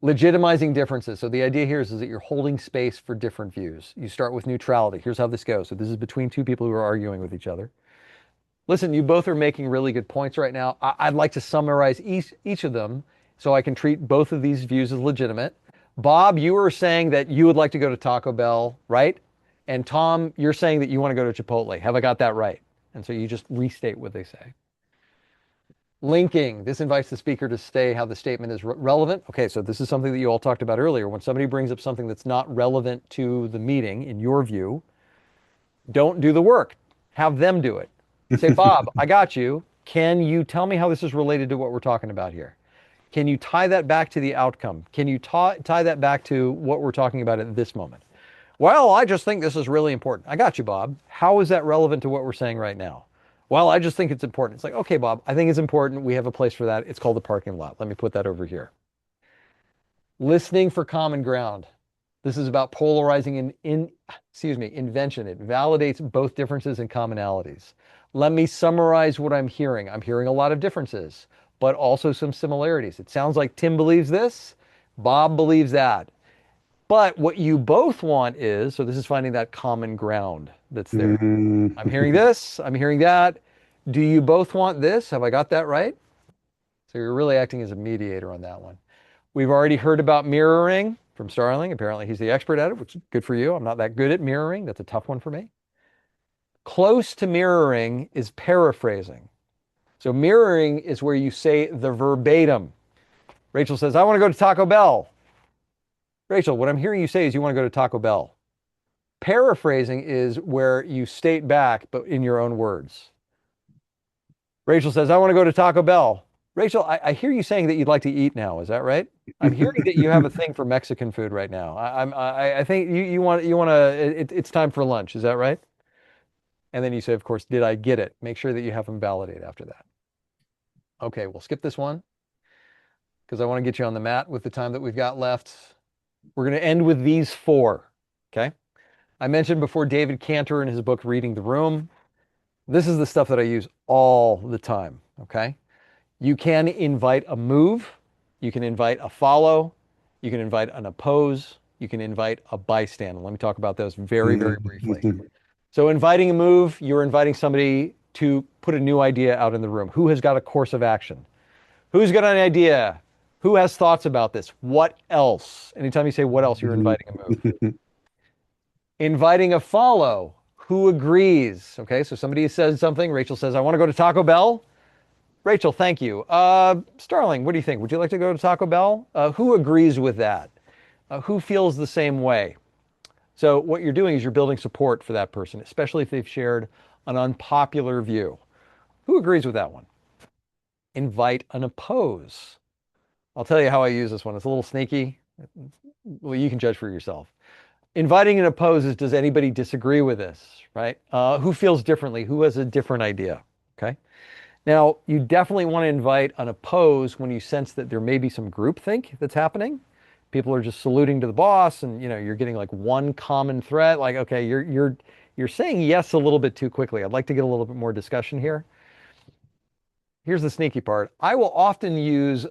Legitimizing differences. So the idea here is that you're holding space for different views. You start with neutrality. Here's how this goes. So this is between 2 people who are arguing with each other. Listen, you both are making really good points right now. I'd like to summarize each of them so I can treat both of these views as legitimate. Bob, you were saying that you would like to go to Taco Bell, right? And Tom, you're saying that you want to go to Chipotle. Have I got that right? And so you just restate what they say. Linking. This invites the speaker to say how the statement is relevant. Okay, so this is something that you all talked about earlier. When somebody brings up something that's not relevant to the meeting, in your view, don't do the work. Have them do it. Say, Bob, I got you. Can you tell me how this is related to what we're talking about here? Can you tie that back to the outcome? Can you tie that back to what we're talking about at this moment? Well, I just think this is really important. I got you, Bob. How is that relevant to what we're saying right now? Well, I just think it's important. It's like, okay, Bob, I think it's important. We have a place for that. It's called the parking lot. Let me put that over here. Listening for common ground. This is about polarizing invention. It validates both differences and commonalities. Let me summarize what I'm hearing. I'm hearing a lot of differences, but also some similarities. It sounds like Tim believes this, Bob believes that. But what you both want is, so this is finding that common ground that's there. I'm hearing this, I'm hearing that. Do you both want this? Have I got that right? So you're really acting as a mediator on that one. We've already heard about mirroring from Starling. Apparently he's the expert at it, which is good for you. I'm not that good at mirroring. That's a tough one for me. Close to mirroring is paraphrasing. So mirroring is where you say the verbatim. Rachel says, I want to go to Taco Bell. Rachel, what I'm hearing you say is you want to go to Taco Bell. Paraphrasing is where you state back, but in your own words. Rachel says, I want to go to Taco Bell. Rachel, I hear you saying that you'd like to eat now. Is that right? I'm hearing that you have a thing for Mexican food right now. I think you want to, it's time for lunch. Is that right? And then you say, of course, did I get it? Make sure that you have them validate after that. Okay, we'll skip this one because I want to get you on the mat with the time that we've got left. We're going to end with these 4, okay? I mentioned before David Cantor in his book, Reading the Room. This is the stuff that I use all the time, okay? You can invite a move. You can invite a follow. You can invite an oppose. You can invite a bystander. Let me talk about those very, very briefly. So inviting a move, you're inviting somebody to put a new idea out in the room. Who has got a course of action? Who's got an idea? Who has thoughts about this? What else? Anytime you say what else, you're inviting a move. Inviting a follow. Who agrees? Okay, so somebody says something. Rachel says, I want to go to Taco Bell. Rachel, thank you. Starling, what do you think? Would you like to go to Taco Bell? Who agrees with that? Who feels the same way? So what you're doing is you're building support for that person, especially if they've shared an unpopular view. Who agrees with that one? Invite an oppose. I'll tell you how I use this one. It's a little sneaky. Well, you can judge for yourself. Inviting an oppose is, does anybody disagree with this, right? Who feels differently? Who has a different idea? Okay. Now, you definitely want to invite an oppose when you sense that there may be some groupthink that's happening. People are just saluting to the boss, and you're getting like one common thread. Like, okay, you're saying yes a little bit too quickly. I'd like to get a little bit more discussion here. Here's the sneaky part. I will often use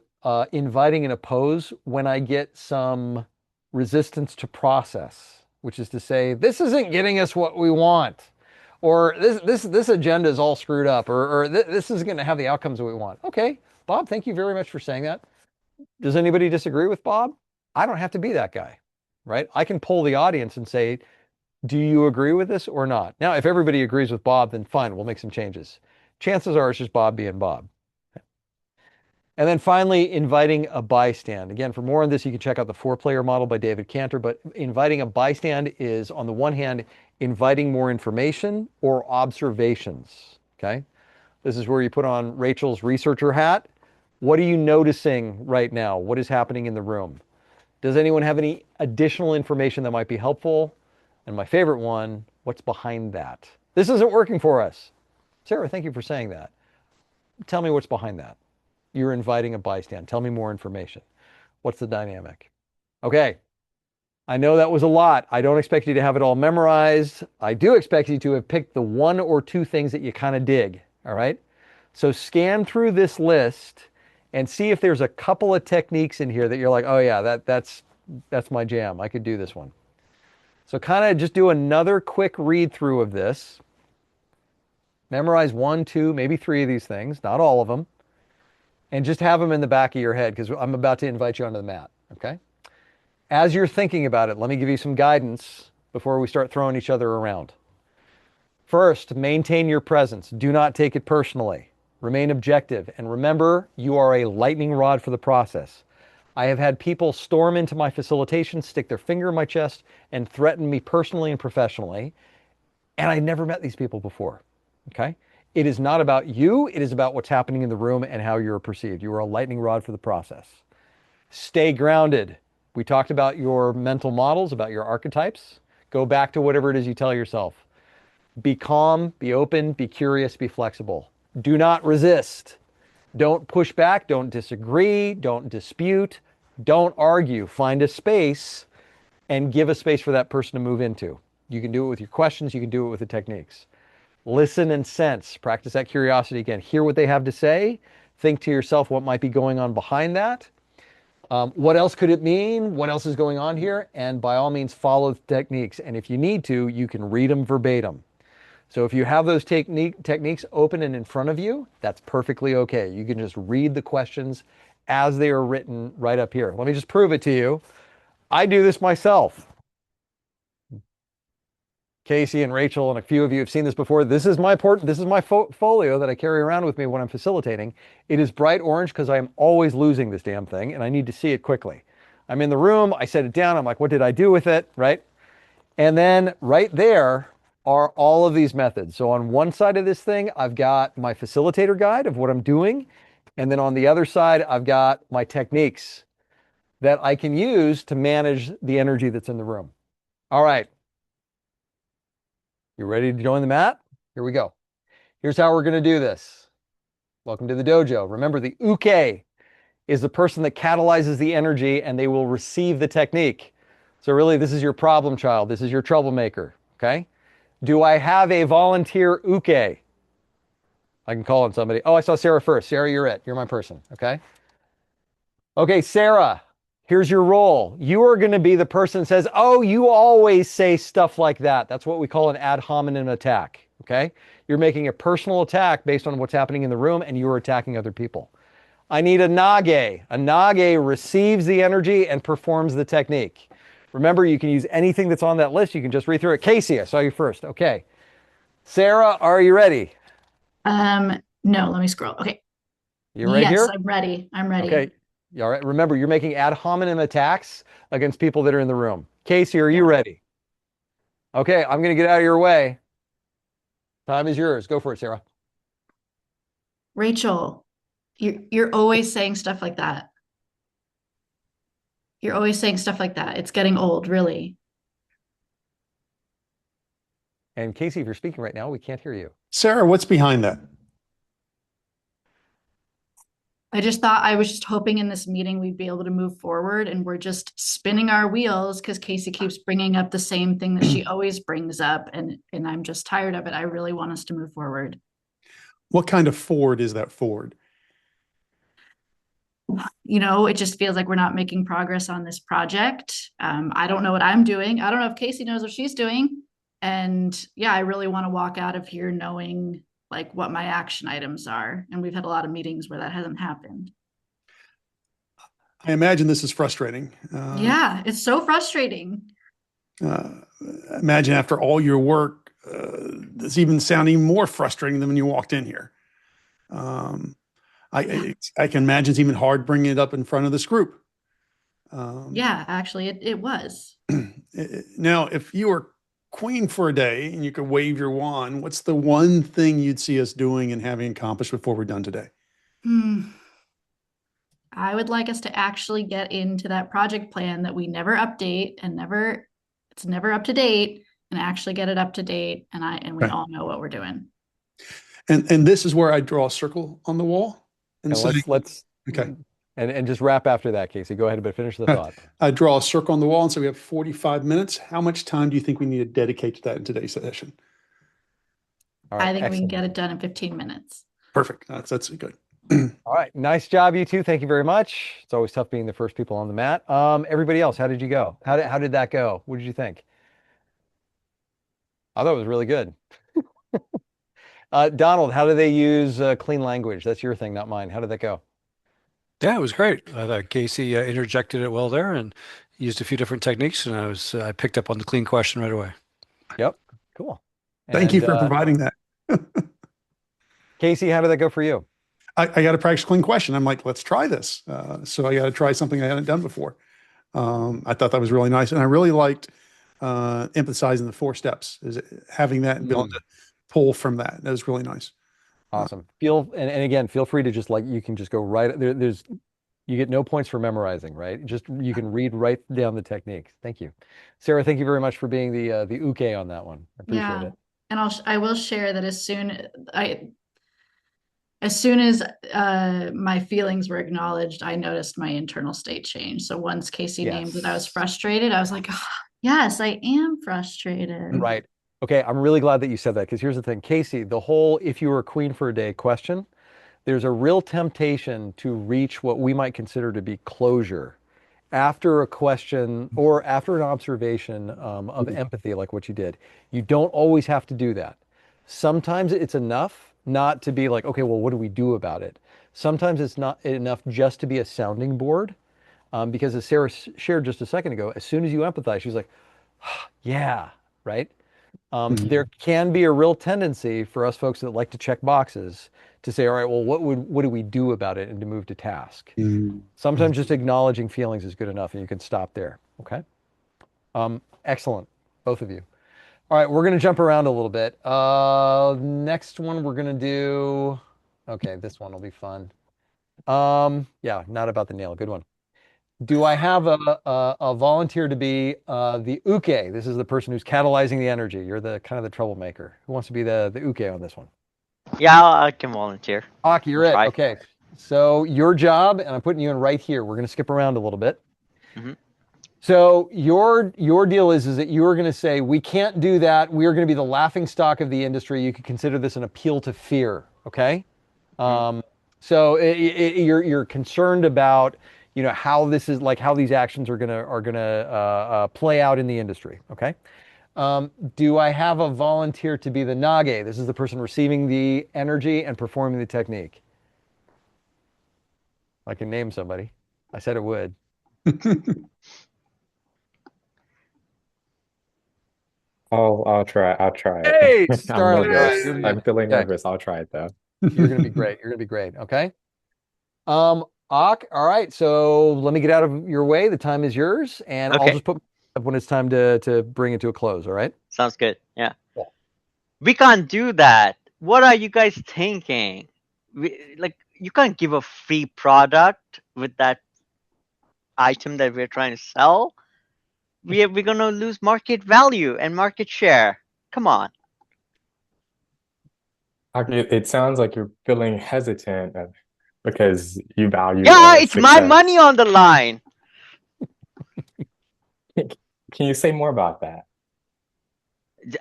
inviting an oppose when I get some resistance to process, which is to say, this isn't getting us what we want, or this agenda is all screwed up, or this isn't going to have the outcomes that we want. Okay, Bob, thank you very much for saying that. Does anybody disagree with Bob? I don't have to be that guy, right? I can poll the audience and say, do you agree with this or not? Now, if everybody agrees with Bob, then fine, we'll make some changes. Chances are it's just Bob being Bob. And then finally, inviting a bystand. Again, for more on this, you can check out the 4-player model by David Cantor. But inviting a bystand is, on the one hand, inviting more information or observations. Okay? This is where you put on Rachel's researcher hat. What are you noticing right now? What is happening in the room? Does anyone have any additional information that might be helpful? And my favorite one, what's behind that? This isn't working for us. Sarah, thank you for saying that. Tell me what's behind that. You're inviting a bystand. Tell me more information. What's the dynamic? Okay. I know that was a lot. I don't expect you to have it all memorized. I do expect you to have picked the 1 or 2 things that you kind of dig. All right. So scan through this list and see if there's a couple of techniques in here that you're like, oh yeah, that's my jam. I could do this one. So kind of just do another quick read through of this. Memorize 1, 2, maybe 3 of these things, not all of them. And just have them in the back of your head, because I'm about to invite you onto the mat, okay? As you're thinking about it, let me give you some guidance before we start throwing each other around. First, maintain your presence. Do not take it personally. Remain objective. And remember, you are a lightning rod for the process. I have had people storm into my facilitation, stick their finger in my chest, and threaten me personally and professionally. And I never met these people before, okay? It is not about you. It is about what's happening in the room and how you're perceived. You are a lightning rod for the process. Stay grounded. We talked about your mental models, about your archetypes. Go back to whatever it is you tell yourself. Be calm, be open, be curious, be flexible. Do not resist. Don't push back. Don't disagree. Don't dispute. Don't argue. Find a space and give a space for that person to move into. You can do it with your questions. You can do it with the techniques. Listen and sense. Practice that curiosity again. Hear what they have to say. Think to yourself what might be going on behind that. What else could it mean? What else is going on here? And by all means, follow the techniques. And if you need to, you can read them verbatim. So if you have those techniques open and in front of you, that's perfectly okay. You can just read the questions as they are written right up here. Let me just prove it to you. I do this myself. Casey and Rachel and a few of you have seen this before. This is my folio that I carry around with me when I'm facilitating. It is bright orange because I am always losing this damn thing and I need to see it quickly. I'm in the room, I set it down, I'm like, what did I do with it, right? And then right there are all of these methods. So on one side of this thing, I've got my facilitator guide of what I'm doing. And then on the other side, I've got my techniques that I can use to manage the energy that's in the room. All right. You ready to join the mat? Here we go. Here's how we're going to do this. Welcome to the dojo. Remember, the uke is the person that catalyzes the energy and they will receive the technique. So really, this is your problem child. This is your troublemaker, okay? Do I have a volunteer uke? I can call on somebody. Oh, I saw Sarah first. Sarah, you're it. You're my person, okay? Okay, Sarah, here's your role. You are going to be the person that says, oh, you always say stuff like that. That's what we call an ad hominem attack, okay? You're making a personal attack based on what's happening in the room and you are attacking other people. I need a nage. A nage receives the energy and performs the technique. Remember, you can use anything that's on that list. You can just read through it. Casey, I saw you first. Okay. Sarah, are you ready? No, let me scroll. Okay. You right Yes, here? I'm ready. I'm ready. Okay. All right. Remember, you're making ad hominem attacks against people that are in the room. Casey, are you Yeah. ready? Okay, I'm going to get out of your way. Time is yours. Go for it, Sarah. Rachel, you're always saying stuff like that. You're always saying stuff like that. It's getting old, really. And Casey, if you're speaking right now, we can't hear you. Sarah, what's behind that? I just thought I was just hoping in this meeting we'd be able to move forward, and we're just spinning our wheels because Casey keeps bringing up the same thing that she always brings up, and I'm just tired of it. I really want us to move forward. What kind of Ford is that Ford? It just feels like we're not making progress on this project. I don't know what I'm doing. I don't know if Casey knows what she's doing. And yeah, I really want to walk out of here knowing like what my action items are. And we've had a lot of meetings where that hasn't happened. I imagine this is frustrating. Yeah, it's so frustrating. Uh, Imagine after all your work, it's even sounding more frustrating than when you walked in here. Um, I can imagine it's even hard bringing it up in front of this group. Yeah, actually, it was. Now, if you were queen for a day and you could wave your wand, what's the one thing you'd see us doing and having accomplished before we're done today? I would like us to actually get into that project plan that we never update and it's never up to date, and actually get it up to date, and we Okay. all know what we're doing. And this is where I draw a circle on the wall and And say, let's okay. and just wrap after that, Casey. Go ahead, but finish the thought. I draw a circle on the wall and say we have 45 minutes. How much time do you think we need to dedicate to that in today's session? All right, I think we can excellent. get it done in 15 minutes. Perfect. That's good. All right, nice job, you two. Thank you very much. It's always tough being the first people on the mat. Everybody else, how did you go? How did that go? What did you think? I thought it was really good. Donald, how do they use clean language? That's your thing, not mine. How did that go? Yeah, it was great. I thought Casey interjected it well there and used a few different techniques, and I picked up on the clean question right away. Yep, cool. Thank you And for providing that. Casey, how did that go for you? I got a practice clean question. I'm like, let's try this. So I got to try something I hadn't done before. I thought that was really nice. And I really liked emphasizing the 4 steps, having that and be able to pull from that. That was really nice. Awesome. And again, feel free to just you can just go right there. You get no points for memorizing, right? Just you can read right down the techniques. Thank you. Sarah, thank you very much for being the uke on that one. I appreciate it. And I will share that as soon as my feelings were acknowledged, I noticed my internal state change. So once Casey named that I was frustrated, I was like, oh, yes, I am frustrated. Right. Okay, I'm really glad that you said that, because here's the thing, Casey, the whole if you were a queen for a day question, there's a real temptation to reach what we might consider to be closure after a question or after an observation of empathy, like what you did. You don't always have to do that. Sometimes it's enough not to be like, okay, well, what do we do about it? Sometimes it's not enough just to be a sounding board, because as Sarah shared just a second ago, as soon as you empathize, she's like, yeah, right? There can be a real tendency for us folks that like to check boxes to say, all right, well, what do we do about it, and to move to task. Sometimes just acknowledging feelings is good enough, and you can stop there. Okay. Excellent, both of you. All right, we're going to jump around a little bit. Next one we're going to do. Okay, this one will be fun. Yeah, not about the nail. Good one. Do I have a volunteer to be the uke? This is the person who's catalyzing the energy. You're the kind of the troublemaker. Who wants to be the uke on this one? Yeah, I can volunteer. Aki, you're it. Try. Okay. So your job, and I'm putting you in right here. We're going to skip around a little bit. So your deal is that you are going to say, we can't do that. We are going to be the laughing stock of the industry. You could consider this an appeal to fear. Okay. So you're concerned about, how this is how these actions are gonna play out in the industry. Okay. Do I have a volunteer to be the nage? This is the person receiving the energy and performing the technique. I can name somebody. I said it would. I'll try. I'll try Hey, it. I'm Starling. All right, nervous. you're gonna I'm be feeling okay. nervous. I'll try it though. You're gonna be great. You're gonna be great. Okay. Ak, all right. So let me get out of your way. The time is yours, and I'll Okay, just put up when it's time to bring it to a close. All right. sounds good. Yeah. Cool. We can't do that. What are you guys thinking? Like, you can't give a free product with that item that we're trying to sell. We're gonna lose market value and market share. Come on. It sounds like you're feeling hesitant because you value Yeah, it's my money success. on the line. Can you say more about that?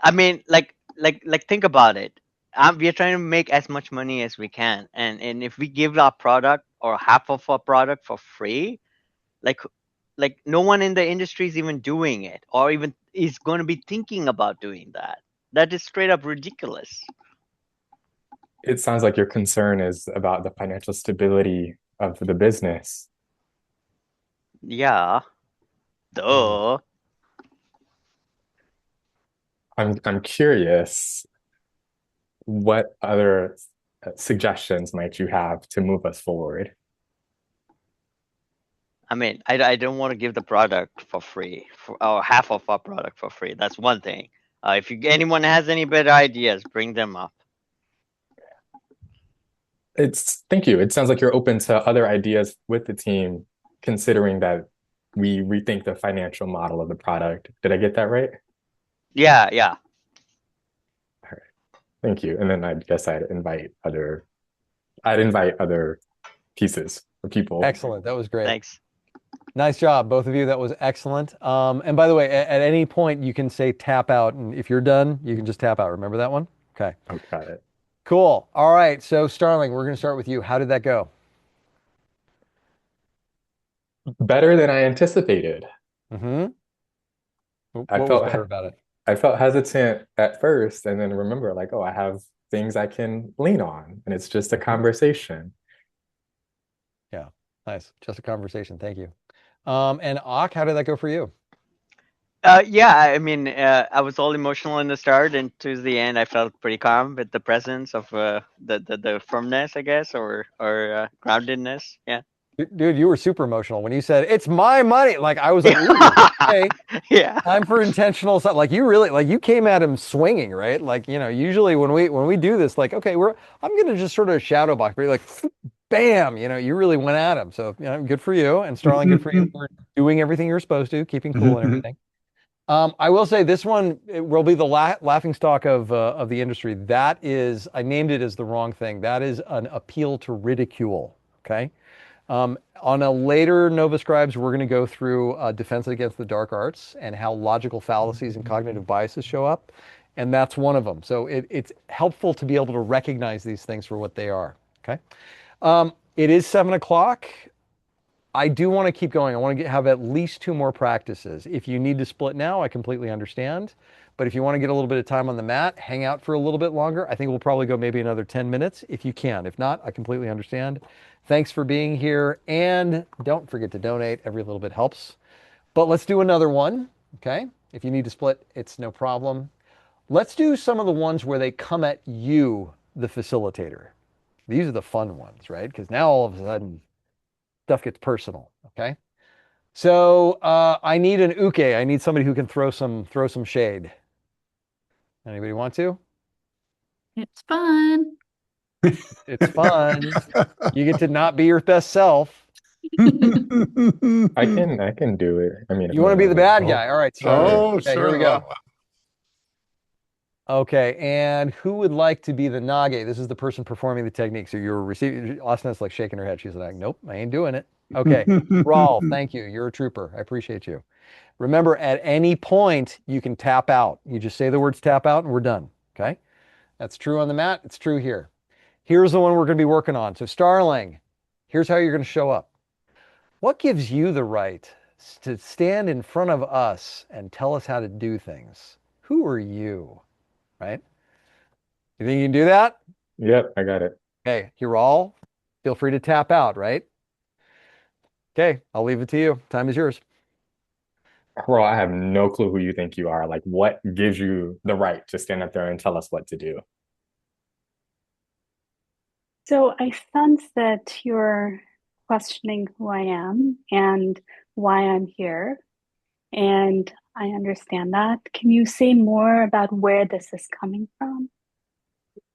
I mean, like think about it. We are trying to make as much money as we can, and if we give our product or half of our product for free, like like no one in the industry is even doing it, or even is going to be thinking about doing that. That is straight up ridiculous. It sounds like your concern is about the financial stability of the business. Yeah, duh. I'm curious, what other suggestions might you have to move us forward? I mean, I don't want to give the product for free, or half of our product for free. That's one thing. If anyone has any better ideas, bring them up. Thank you. It sounds like you're open to other ideas with the team, considering that we rethink the financial model of the product. Did I get that right? Yeah, yeah. All right. Thank you. And then I guess I'd invite other pieces or people. Excellent. That was great. Thanks. Nice job, both of you. That was excellent. And by the way, at any point you can say tap out, and if you're done, you can just tap out. Remember that one? Okay. Oh, got it. Cool. All right. So Starling, we're going to start with you. How did that go? Better than I anticipated. Mm-hmm. I What was felt better about it? I felt hesitant at first, and then remember, like, oh, I have things I can lean on, and it's just a conversation. Yeah. Nice. Just a conversation. Thank you. And Ak, how did that go for you? Yeah, I mean, I was all emotional in the start, and towards the end, I felt pretty calm with the presence of the firmness, I guess, or groundedness. Yeah. Dude, you were super emotional when you said it's my money. Like I was like, ooh, okay, Yeah. time for intentional stuff. Like you really, like you came at him swinging, right? Like usually when we do this, like okay, I'm gonna just sort of shadow box, but you're like, bam, you really went at him. So good for you, and Starling, good for you for doing everything you're supposed to, keeping cool and everything. I will say this one it will be the laughing stock of the industry. That is, I named it as the wrong thing. That is an appeal to ridicule. Okay. On a later Nova Scribes, we're going to go through defense against the dark arts and how logical fallacies and cognitive biases show up. And that's one of them. So it's helpful to be able to recognize these things for what they are. Okay. It is 7 o'clock. I do want to keep going. I want to have at least two more practices. If you need to split now, I completely understand. But if you want to get a little bit of time on the mat, hang out for a little bit longer, I think we'll probably go maybe another 10 minutes if you can. If not, I completely understand. Thanks for being here. And don't forget to donate. Every little bit helps. But let's do another one. Okay. If you need to split, it's no problem. Let's do some of the ones where they come at you, the facilitator. These are the fun ones, right? Because now all of a sudden stuff gets personal. Okay. So I need an uke. I need somebody who can throw some shade. Anybody want to? It's fun. It's fun. You get to not be your best self. I can do it. I mean, You want to be the bad guy. All right, start. Oh, Okay, sure. here we go. Okay, and who would like to be the nage? This is the person performing the technique. So you're receiving. Asana's like shaking her head. She's like, nope, I ain't doing it. Okay, Raul, thank you. You're a trooper. I appreciate you. Remember, at any point, you can tap out. You just say the words tap out and we're done. Okay? That's true on the mat. It's true here. Here's the one we're going to be working on. So, Starling, here's how you're going to show up. What gives you the right to stand in front of us and tell us how to do things? Who are you? Right? You think you can do that? Yep, I got it. Okay, you're all. Feel free to tap out, right? Okay, I'll leave it to you. Time is yours. Bro, I have no clue who you think you are. Like, what gives you the right to stand up there and tell us what to do? So I sense that you're questioning who I am and why I'm here. And I understand that. Can you say more about where this is coming from?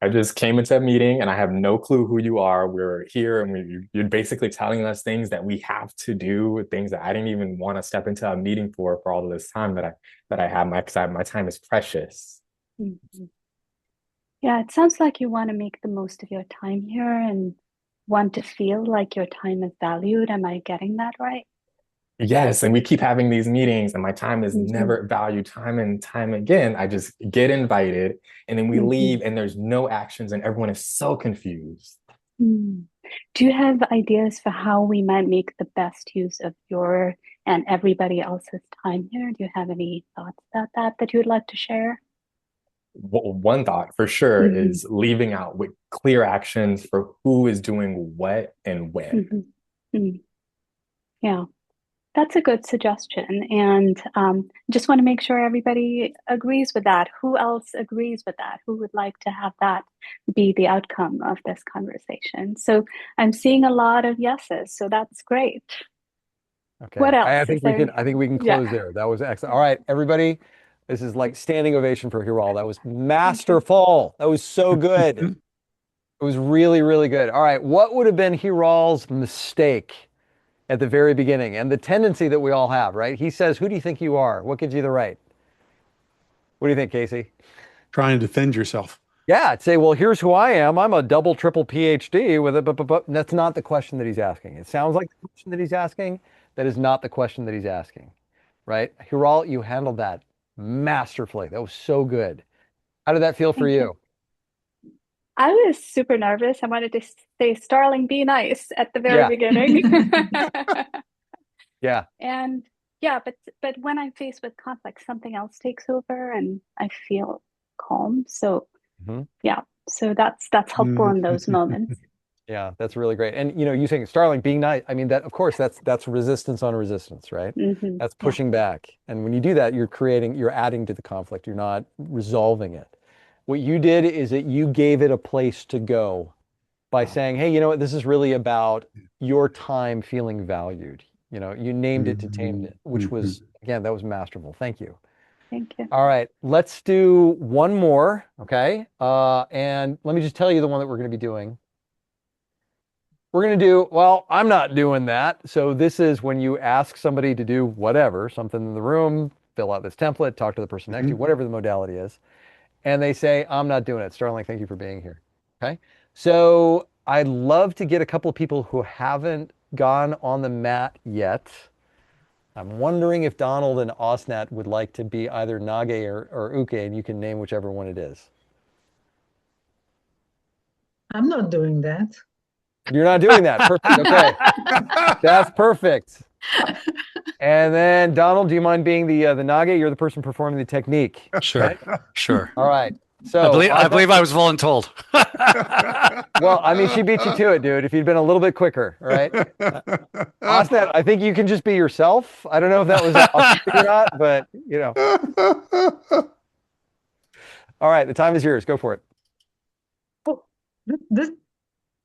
I just came into a meeting and I have no clue who you are. We're here and you're basically telling us things that we have to do, things that I didn't even want to step into a meeting for all of this time that I have. My time is precious. Mhm. Yeah, it sounds like you want to make the most of your time here and want to feel like your time is valued. Am I getting that right? Yes, and we keep having these meetings, and my time is Hmm. never valued time and time again. I just get invited, and then we Hmm. leave, and there's no actions, and everyone is so confused. Hmm. Do you have ideas for how we might make the best use of your and everybody else's time here? Do you have any thoughts about that you'd like to share? One thought for sure Hmm. is leaving out with clear actions for who is doing what and when. Hmm. Yeah. That's a good suggestion. And just want to make sure everybody agrees with that. Who else agrees with that? Who would like to have that be the outcome of this conversation? So I'm seeing a lot of yeses. So that's great. What Okay. else? Is there? I think we can Yeah. close there. That was excellent. All right, everybody. This is like standing ovation for Hiral. That was Thank you. masterful. That was so good. It was really, really good. All right. What would have been Hiral's mistake at the very beginning? And the tendency that we all have, right? He says, "Who do you think you are? What gives you the right?" What do you think, Casey? Trying to defend yourself. Yeah, I'd say, well, here's who I am. I'm a double, triple PhD with a, but that's not the question that he's asking. It sounds like the question that he's asking. That is not the question that he's asking, right? Hiral, you handled that masterfully. That was so good. How did that feel for Thank you. you? I was super nervous. I wanted to say, Starling, be nice at the very Yeah, beginning. yeah. And yeah, but when I'm faced with conflict, something else takes over and I feel calm. So Mhm. yeah, so that's helpful in those moments. Yeah, that's really great. And you saying Starling being nice, I mean that of course that's resistance on resistance, right? That's Yeah. pushing back. And when you do that, you're adding to the conflict. You're not resolving it. What you did is that you gave it a place to go by saying, "Hey, you know what? This is really about your time feeling valued." You named it to tamed it, which was again, that was masterful. Thank you. Thank you. All right, let's do one more, okay? And let me just tell you the one that we're going to be doing. We're going to do, well, I'm not doing that. So this is when you ask somebody to do whatever, something in the room, fill out this template, talk to the person next to you, whatever the modality is, and they say, I'm not doing it. Starling, thank you for being here. Okay. So I'd love to get a couple of people who haven't gone on the mat yet. I'm wondering if Donald and Osnat would like to be either Nage or Uke, and you can name whichever one it is. I'm not doing that. You're not doing that. Perfect. Okay. That's perfect. And then Donald, do you mind being the Nage? You're the person performing the technique. Sure, Okay. sure. All right. I So believe I believe I was voluntold. well, I mean, she beat you to it, dude. If you'd been a little bit quicker, all right? Osnet, I think you can just be yourself. I don't know if that was authentic or not, but all right, the time is yours. Go for it. Oh, this,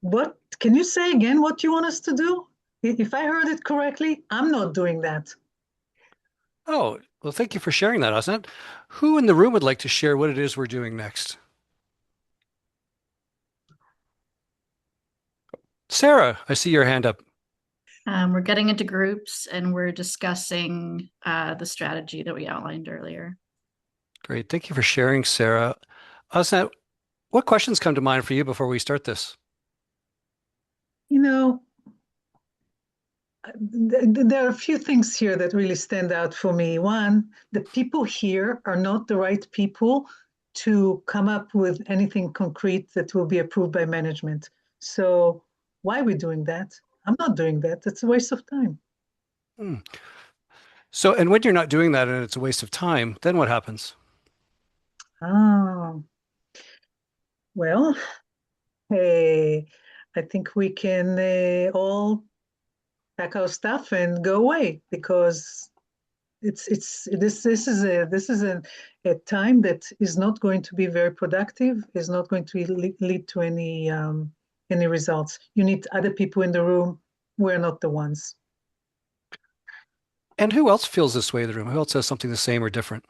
what? Can you say again what you want us to do? If I heard it correctly, I'm not doing that. Oh, well, thank you for sharing that, Osnet. Who in the room would like to share what it is we're doing next? Sarah, I see your hand up. We're getting into groups and we're discussing the strategy that we outlined earlier. Great. Thank you for sharing, Sarah. Osnet, what questions come to mind for you before we start this? You know, there are a few things here that really stand out for me. One, the people here are not the right people to come up with anything concrete that will be approved by management. So why are we doing that? I'm not doing that. That's a waste of time. Hmm. So, and when you're not doing that and it's a waste of time, then what happens? Oh, well, hey, I think we can all pack our stuff and go away because this is a time that is not going to be very productive, is not going to lead to any results. You need other people in the room. We're not the ones. And who else feels this way in the room? Who else has something the same or different?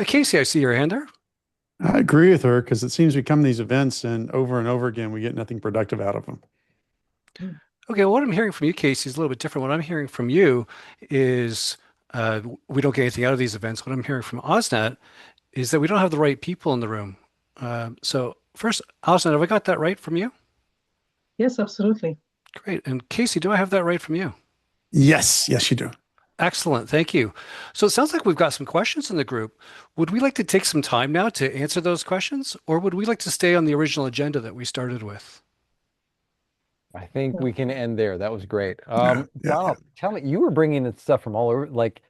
Casey, I see your hand there. I agree with her because it seems we come to these events and over again, we get nothing productive out of them. Okay, what I'm hearing from you, Casey, is a little bit different. What I'm hearing from you is we don't get anything out of these events. What I'm hearing from Osnat is that we don't have the right people in the room. So first, Osnat, have I got that right from you? Yes, absolutely. Great. And Casey, do I have that right from you? Yes, you do. Excellent. Thank you. So it sounds like we've got some questions in the group. Would we like to take some time now to answer those questions, or would we like to stay on the original agenda that we started with? I think we can end there. That was great. Yeah. Donald, tell me, you were bringing in stuff from all over. Like,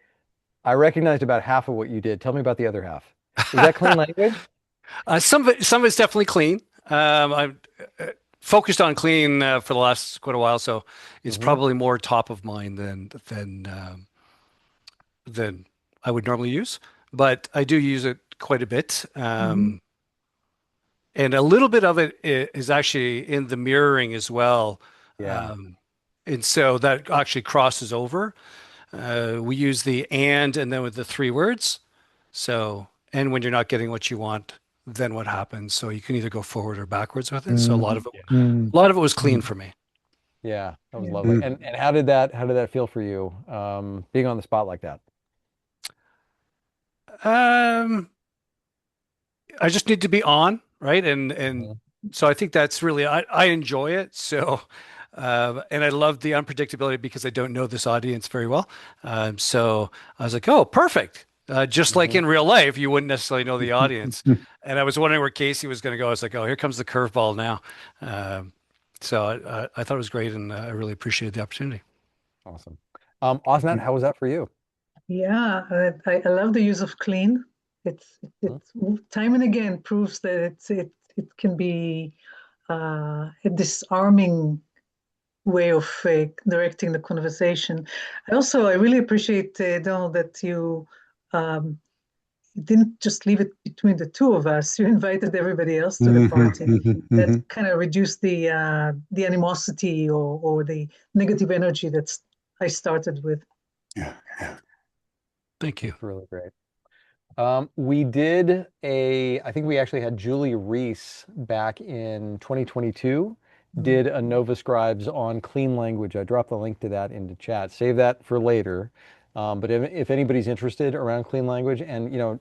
I recognized about half of what you did. Tell me about the other half. Is that clean language? Some of it's definitely clean. I've focused on clean for the last quite a while, so it's probably more top of mind than I would normally use. But I do use it quite a bit. And a little bit of it is actually in the mirroring as well. Yeah. And so that actually crosses over. We use the and then with the three words. So, and when you're not getting what you want, then what happens? So you can either go forward or backwards with it. So a lot of it was clean for me. Yeah, that was lovely. And how did that feel for you, being on the spot like that? I just need to be on, right? And so I think that's really I enjoy it. So and I love the unpredictability because I don't know this audience very well. So I was like, oh, perfect. Just like in real life, you wouldn't necessarily know the audience. And I was wondering where Casey was going to go. I was like, oh, here comes the curveball now. So I thought it was great, and I really appreciated the opportunity. Awesome. Osnat, how was that for you? Yeah, I love the use of clean. It's time and again proves that it can be a disarming way of directing the conversation. I really appreciate, Donald, that you didn't just leave it between the two of us. You invited everybody else to the party. That kind of reduced the animosity or the negative energy that I started with. Yeah. Thank you. That's really great. I think we actually had Julie Reese back in 2022, did a Nova Scribes on clean language. I dropped the link to that into chat. Save that for later. But if anybody's interested around clean language, and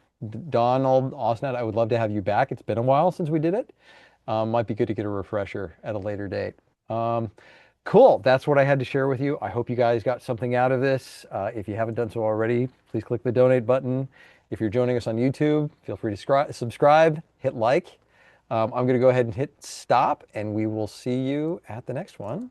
Donald, Osnat, I would love to have you back. It's been a while since we did it. Might be good to get a refresher at a later date. Cool. That's what I had to share with you. I hope you guys got something out of this. If you haven't done so already, please click the donate button. If you're joining us on YouTube, feel free to subscribe, hit like. I'm going to go ahead and hit stop, and we will see you at the next one.